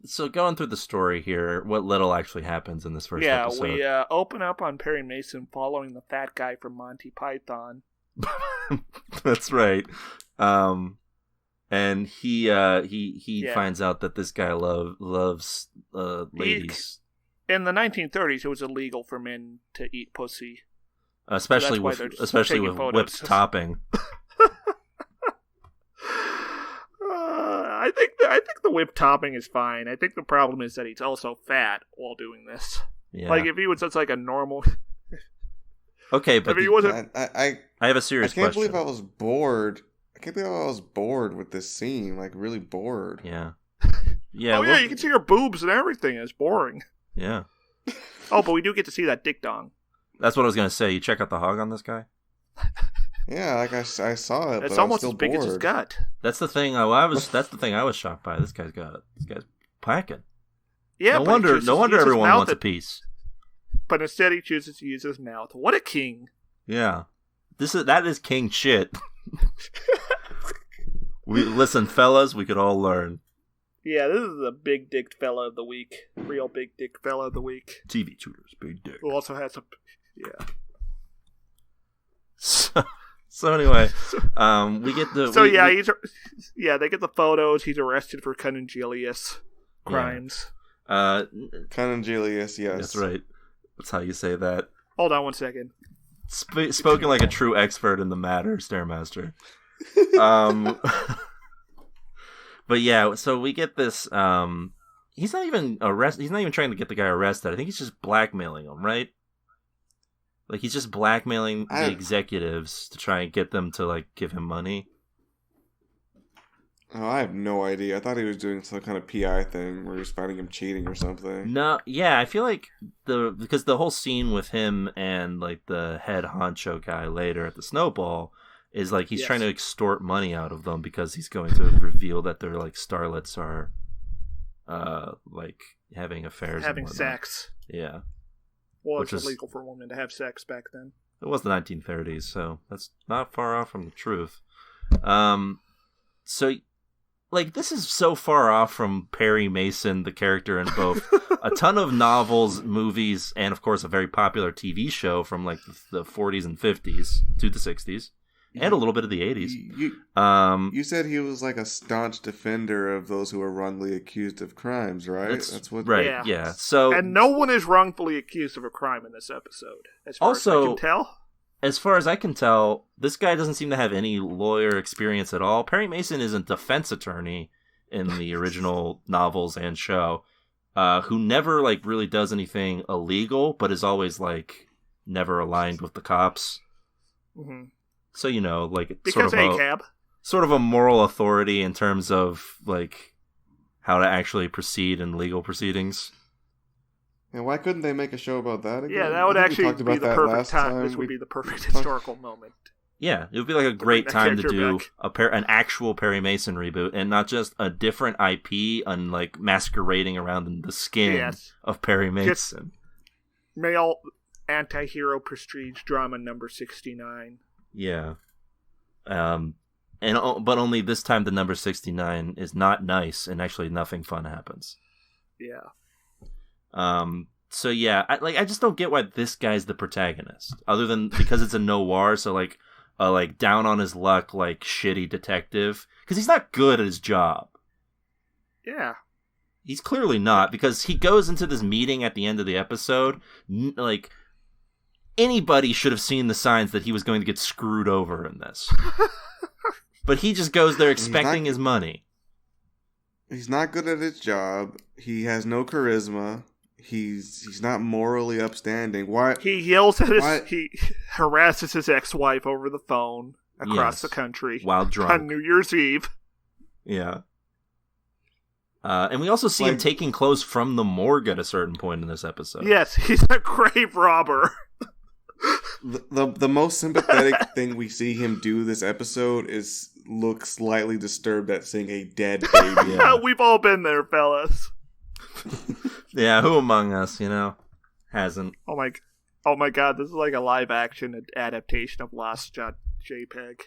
so going through the story here, what little actually happens in this first episode. Yeah, we open up on Perry Mason following the fat guy from Monty Python. That's right. And he finds out that this guy loves ladies. In the 1930s, it was illegal for men to eat pussy, especially with whipped topping. I think the whipped topping is fine. I think the problem is that he's also fat while doing this. Yeah. Like if he was just like a normal. Okay, but if he wasn't. I have a serious question. I can't believe I was bored. I can't believe I was bored with this scene. Like really bored. Yeah. Yeah. Oh yeah, you can see your boobs and everything. It's boring. Yeah. Oh, but we do get to see that dick dong. That's what I was gonna say. You check out the hog on this guy. Yeah, like I saw it. It's but almost I'm still as big bored. as his gut. That's the thing. That's the thing I was shocked by. This guy's packing. Yeah. No wonder everyone wants a piece. But instead, he chooses to use his mouth. What a king! Yeah, that is king shit. Listen, fellas, we could all learn. Yeah, this is a big dick fella of the week. Real big dick fella of the week. TV tutors, big dick. Who also has a yeah. So anyway, we get the. So they get the photos. He's arrested for conungelious crimes. Conungelious, yes, that's right. That's how you say that. Hold on one second. Spoken like a true expert in the matter, Stairmaster. But yeah, so we get this. He's not even arrested. He's not even trying to get the guy arrested. I think he's just blackmailing him, right? Like, he's just blackmailing I- the executives to try and get them to, like, give him money. Oh, I have no idea. I thought he was doing some kind of PI thing where he was finding him cheating or something. No, yeah, I feel like because the whole scene with him and, like, the head honcho guy later at the Snowball is, like, he's trying to extort money out of them because he's going to reveal that their, like, starlets are, like, having affairs. Having and sex. Yeah. Well, Which it's is- illegal for women to have sex back then. It was the 1930s, so that's not far off from the truth. So, like, this is so far off from Perry Mason, the character in both a ton of novels, movies, and, of course, a very popular TV show from, like, the 40s and 50s to the 60s, and a little bit of the 80s. You said he was like a staunch defender of those who are wrongly accused of crimes, right? That's what. Right, yeah. So, And no one is wrongfully accused of a crime in this episode, as far as I can tell. As far as I can tell, this guy doesn't seem to have any lawyer experience at all. Perry Mason is a defense attorney in the original novels and show, who never, like, really does anything illegal, but is always, like, never aligned with the cops. Mm-hmm. So, you know, like, Because ACAB. sort of a moral authority in terms of, like, how to actually proceed in legal proceedings. And why couldn't they make a show about that again? Yeah, that would I think we actually talked be about the that perfect last time. This would be the perfect historical moment. Yeah, it would be like a great that time to character do an actual Perry Mason reboot, and not just a different IP and, like, masquerading around in the skin of Perry Mason. Male anti-hero prestige drama number 69. Yeah. But only this time the number 69 is not nice, and actually nothing fun happens. Yeah. So yeah, I just don't get why this guy's the protagonist, other than because it's a noir. So, like, like, down on his luck, like, shitty detective, because he's not good at his job. Yeah. He's clearly not, because he goes into this meeting at the end of the episode, like, anybody should have seen the signs that he was going to get screwed over in this. But he just goes there expecting his money. He's not good at his job. He has no charisma. He's not morally upstanding. Why? He yells at he harasses his ex-wife over the phone across the country while drunk on New Year's Eve. Yeah. And we also see him taking clothes from the morgue at a certain point in this episode. Yes, he's a grave robber. The most sympathetic thing we see him do this episode is look slightly disturbed at seeing a dead baby. Yeah. We've all been there, fellas. Yeah, who among us, hasn't? Oh my god, this is like a live action adaptation of Lost JPEG.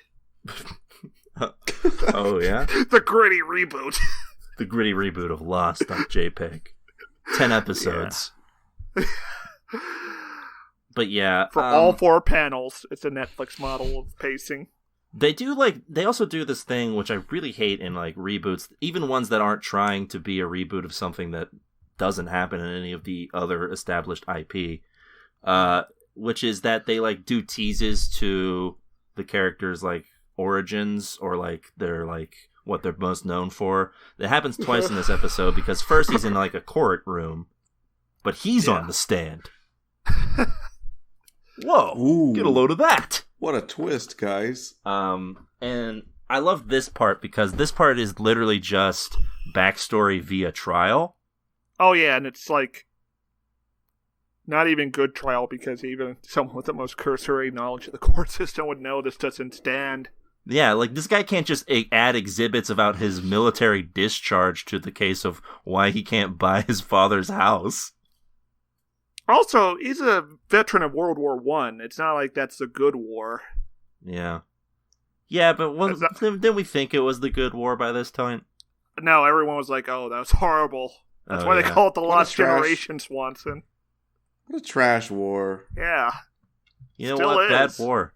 Oh yeah? The gritty reboot. The gritty reboot of Lost.jpg. 10 episodes. Yeah. But yeah. For all 4 panels, it's a Netflix model of pacing. They also do this thing, which I really hate in, like, reboots, even ones that aren't trying to be a reboot of something that doesn't happen in any of the other established IP, which is that they, like, do teases to the characters' like origins or like their like what they're most known for. That happens twice in this episode because first he's in like a courtroom, but he's on the stand. Whoa! Ooh. Get a load of that. What a twist, guys. And I love this part because this part is literally just backstory via trial. Oh yeah, and it's like not even good trial because even someone with the most cursory knowledge of the court system would know this doesn't stand. Yeah, like this guy can't just add exhibits about his military discharge to the case of why he can't buy his father's house. Also, he's a veteran of World War I. It's not like that's the good war. Yeah. Yeah, but didn't we think it was the good war by this time? No, everyone was like, oh, that was horrible. That's why they call it the Lost Generation, Swanson. What a trash war. Yeah. You know Still what? Bad is. war.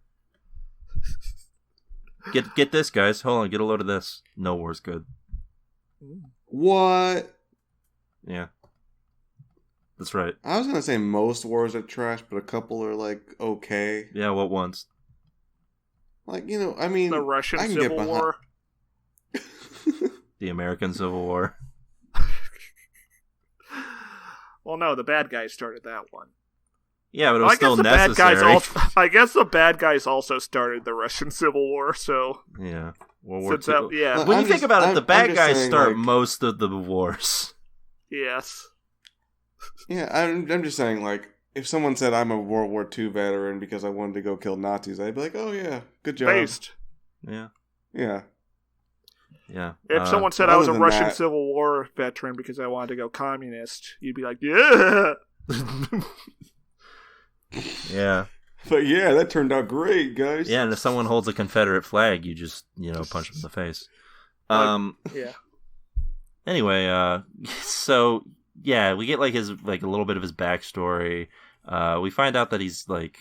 Get this, guys. Hold on, get a load of this. No war's good. What? Yeah. That's right. I was gonna say most wars are trash, but a couple are like okay. Yeah, what ones? Like, you know, I mean, The Russian I can get Civil behind- War. The American Civil War. Well, no, the bad guys started that one. Yeah, but it was still necessary. I guess the bad guys also started the Russian Civil War, so... Yeah, World War II. Yeah. When you think about it, the bad guys start most of the wars. Yes. Yeah, I'm just saying, like, if someone said I'm a World War II veteran because I wanted to go kill Nazis, I'd be like, oh yeah, good job. Based. Yeah. Yeah. Yeah. If someone said I was a Russian Civil War veteran because I wanted to go communist, you'd be like, yeah! Yeah. But yeah, that turned out great, guys. Yeah, and if someone holds a Confederate flag, you just, punch them in the face. Yeah. Anyway, so yeah, we get like a little bit of his backstory. We find out that he's like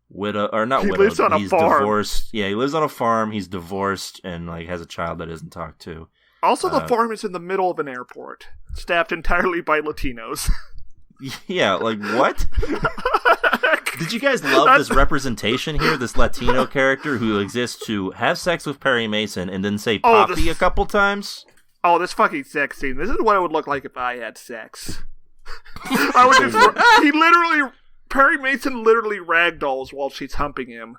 widowed, or not widowed. Lives on a farm. Divorced. Yeah, he lives on a farm. He's divorced and like has a child that isn't talked to. Also, the farm is in the middle of an airport, staffed entirely by Latinos. Yeah, like what? Did you guys love this representation here? This Latino character who exists to have sex with Perry Mason and then say "Poppy" a couple times. Oh, this fucking sex scene. This is what it would look like if I had sex. Perry Mason literally ragdolls while she's humping him.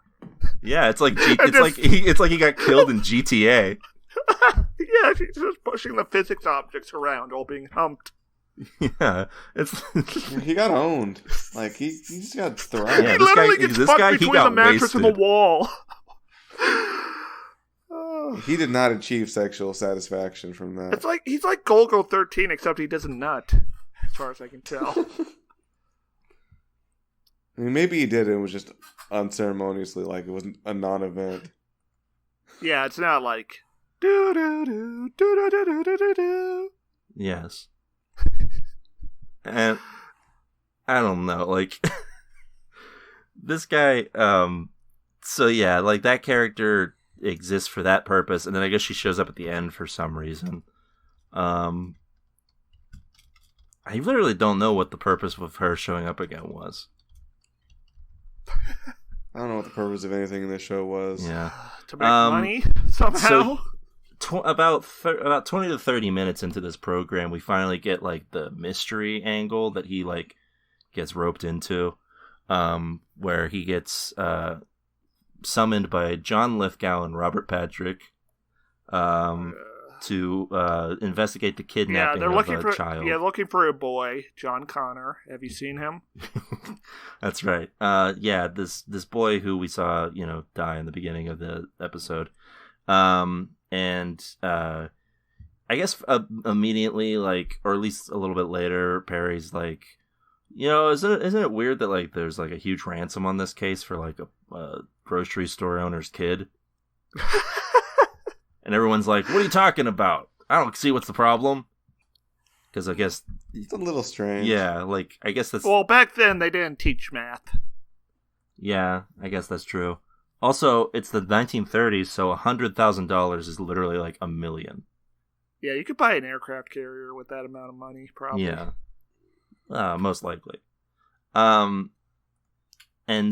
Yeah, it's like it's like he got killed in GTA. Yeah, she's just pushing the physics objects around while being humped. Yeah, he got owned. Like he just got thrown. Yeah, he literally gets fucked between the mattress and the wall. He did not achieve sexual satisfaction from that. It's like he's like Golgo 13, except he doesn't nut, as far as I can tell. I mean, maybe he did it. It was just unceremoniously, like it was a non-event. Yeah, it's not like do do do do do do do do. Yes. And I don't know, like this guy. So yeah, like that character exists for that purpose, and then I guess she shows up at the end for some reason. I literally don't know what the purpose of her showing up again was. I don't know what the purpose of anything in this show was. Yeah, to make money somehow. So, about 20 to 30 minutes into this program, we finally get like the mystery angle that he like gets roped into, where he gets summoned by John Lithgow and Robert Patrick to investigate the kidnapping of a child. Yeah, looking for a boy, John Connor. Have you seen him? That's right. Yeah, this boy who we saw, die in the beginning of the episode. And I guess immediately, like, or at least a little bit later, Perry's like, isn't it weird that like there's like a huge ransom on this case for like a grocery store owner's kid? And everyone's like, what are you talking about? I don't see what's the problem. Because I guess it's a little strange. Yeah, like I guess that's back then they didn't teach math. Yeah, I guess that's true. Also, it's the 1930s, so $100,000 is literally like $1 million. Yeah, you could buy an aircraft carrier with that amount of money, probably. Yeah, most likely. And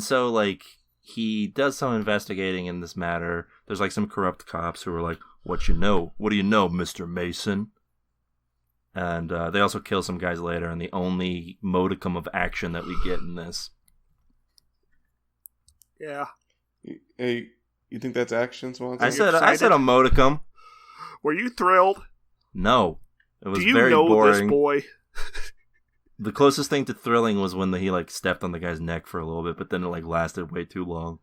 so, like, he does some investigating in this matter. There's like some corrupt cops who are like, "What do you know, Mr. Mason?" And they also kill some guys later. And the only modicum of action that we get in this. Yeah. Hey, you think that's action, Swanson? I said a modicum. Were you thrilled? No, it was Do you very know boring. This boy? The closest thing to thrilling was when he like stepped on the guy's neck for a little bit, but then it like lasted way too long.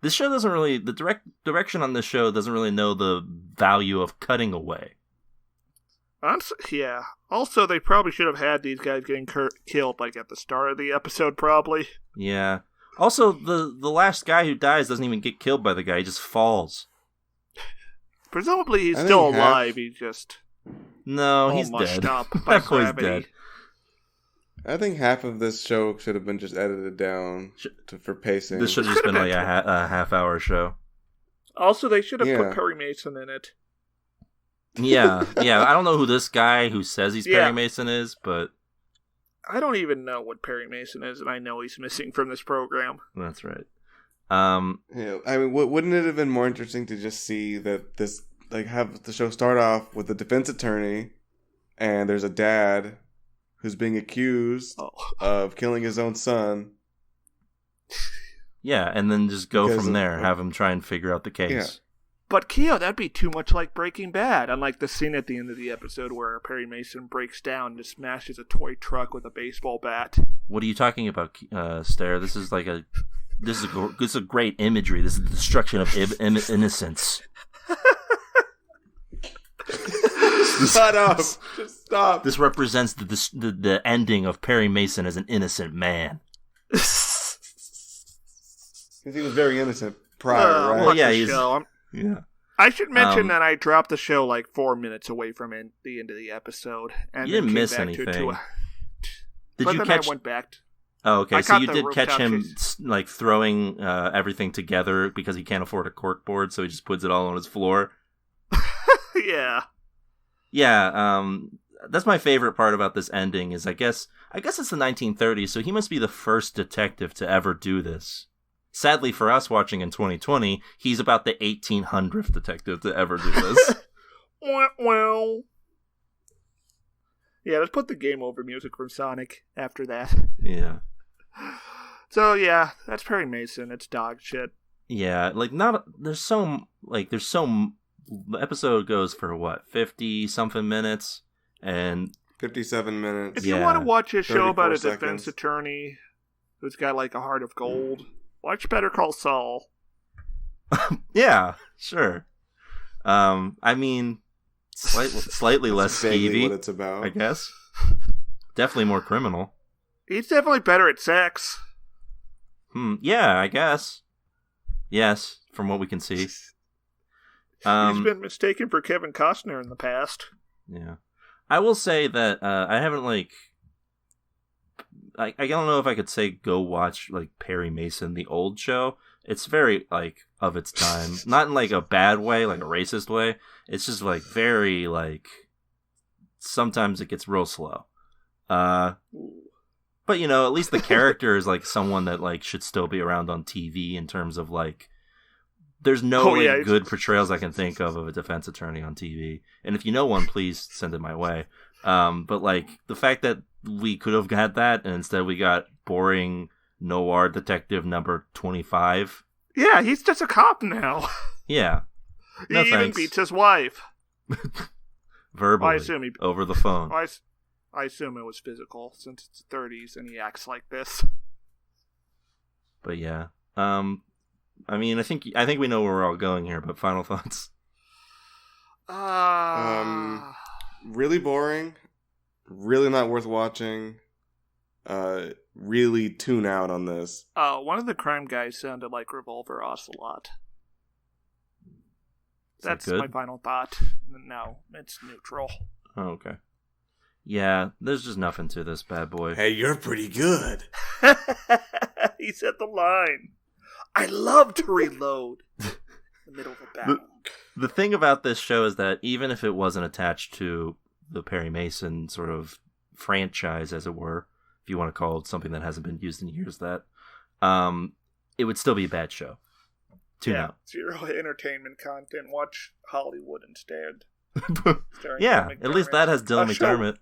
This show doesn't really the direction on this show doesn't really know the value of cutting away. Yeah. Also, they probably should have had these guys getting killed like at the start of the episode, probably. Yeah. Also, the last guy who dies doesn't even get killed by the guy; he just falls. Presumably, he's still alive. He just he's dead. Up by He's dead. I think half of this show should have been just edited down for pacing. This should have just been like a half-hour show. Also, they should have put Perry Mason in it. Yeah. I don't know who this guy who says he's Perry Mason is, but I don't even know what Perry Mason is, and I know he's missing from this program. That's right. Yeah, I mean, wouldn't it have been more interesting to just see that this, like, have the show start off with the defense attorney, and there's a dad, who's being accused of killing his own son. Yeah, and then just go Because from there. of- Have him try and figure out the case. Yeah. But Keo, that'd be too much like Breaking Bad. Unlike the scene at the end of the episode where Perry Mason breaks down and just smashes a toy truck with a baseball bat. What are you talking about, Stare? This is a great imagery. This is the destruction of innocence. Shut up! Just stop. This represents the ending of Perry Mason as an innocent man. Because he was very innocent prior, right? well, yeah, the he's- show. Yeah. I should mention that I dropped the show like 4 minutes away from the end of the episode. And You then didn't came miss back anything. Did Did you then catch? I went back. Oh, okay. I So caught you the did catch rooftop him chase. like throwing everything together because he can't afford a cork board, so he just puts it all on his floor. Yeah. Yeah. That's my favorite part about this ending. Is I guess it's the 1930s, so he must be the first detective to ever do this. Sadly for us watching in 2020, he's about the 1800th detective to ever do this. Well. Yeah, let's put the game over music from Sonic after that. Yeah. So yeah, that's Perry Mason. It's dog shit. Yeah, like the episode goes for what, 50 something minutes, and 57 minutes. If you Yeah. want to watch a show about a 34 defense seconds. attorney who's got like a heart of gold, watch Better Call Saul. yeah, sure. I mean, slightly less Vaguely skeevy, what it's about. I guess. Definitely more criminal. He's definitely better at sex. Yeah, I guess. Yes, from what we can see. He's been mistaken for Kevin Costner in the past. Yeah. I will say that I haven't, like... I don't know if I could say go watch, like, Perry Mason, the old show. It's very, like, of its time. Not in, like, a bad way, like a racist way. It's just, like, very, like... Sometimes it gets real slow. But, you know, at least the character is, like, someone that, like, should still be around on TV in terms of, like... There's no good portrayals I can think of a defense attorney on TV. And if you know one, please send it my way. But, like, the fact that we could have had that, and instead we got boring noir detective number 25. Yeah, he's just a cop now. Yeah. He No even thanks. beats his wife. Verbally. I assume he- over the phone. I assume it was physical, since it's the 30s and he acts like this. But yeah. I mean, I think we know where we're all going here, but final thoughts. Really boring. Really not worth watching. Really tune out on this. One of the crime guys sounded like Revolver Ocelot. Is that That's good? my final thought. No, it's neutral. Oh, okay. Yeah, there's just nothing to this bad boy. Hey, you're pretty good. He said the line. I love to reload. In the middle of a battle. The thing about this show is that even if it wasn't attached to the Perry Mason sort of franchise, as it were, if you want to call it something that hasn't been used in years, that it would still be a bad show. Tune out. Zero entertainment content. Watch Hollywood instead. Starring Yeah, Dylan at least McDermott. that has Dylan A show- McDermott.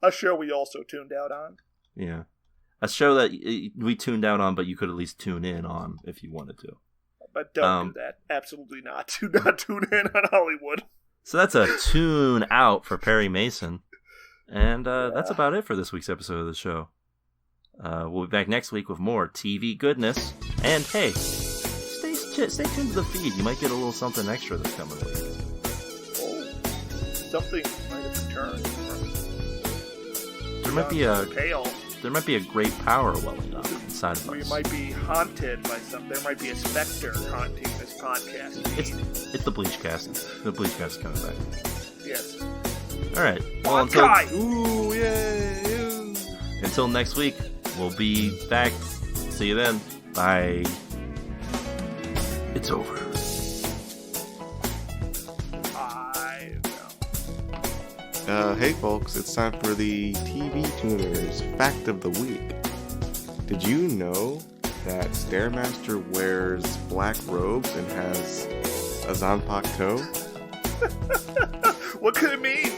A show we also tuned out on. Yeah. A show that we tuned out on, but you could at least tune in on if you wanted to. But don't do that. Absolutely not. Do not tune in on Hollywood. So that's a tune out for Perry Mason. And that's about it for this week's episode of the show. We'll be back next week with more TV goodness. And hey, stay tuned to the feed. You might get a little something extra this coming week. Oh, something might have returned. There might be a great power welling up inside of We us. might be haunted by something. There might be a specter haunting this podcast. It's the Bleachcast. The Bleachcast is coming back. Yes. All right. Well, Hawkeye! Ooh, yay! until next week, we'll be back. See you then. Bye. It's over. Hey folks, it's time for the TV Tuners Fact of the Week. Did you know that Stairmaster wears black robes and has a Zanpakuto? What could it mean?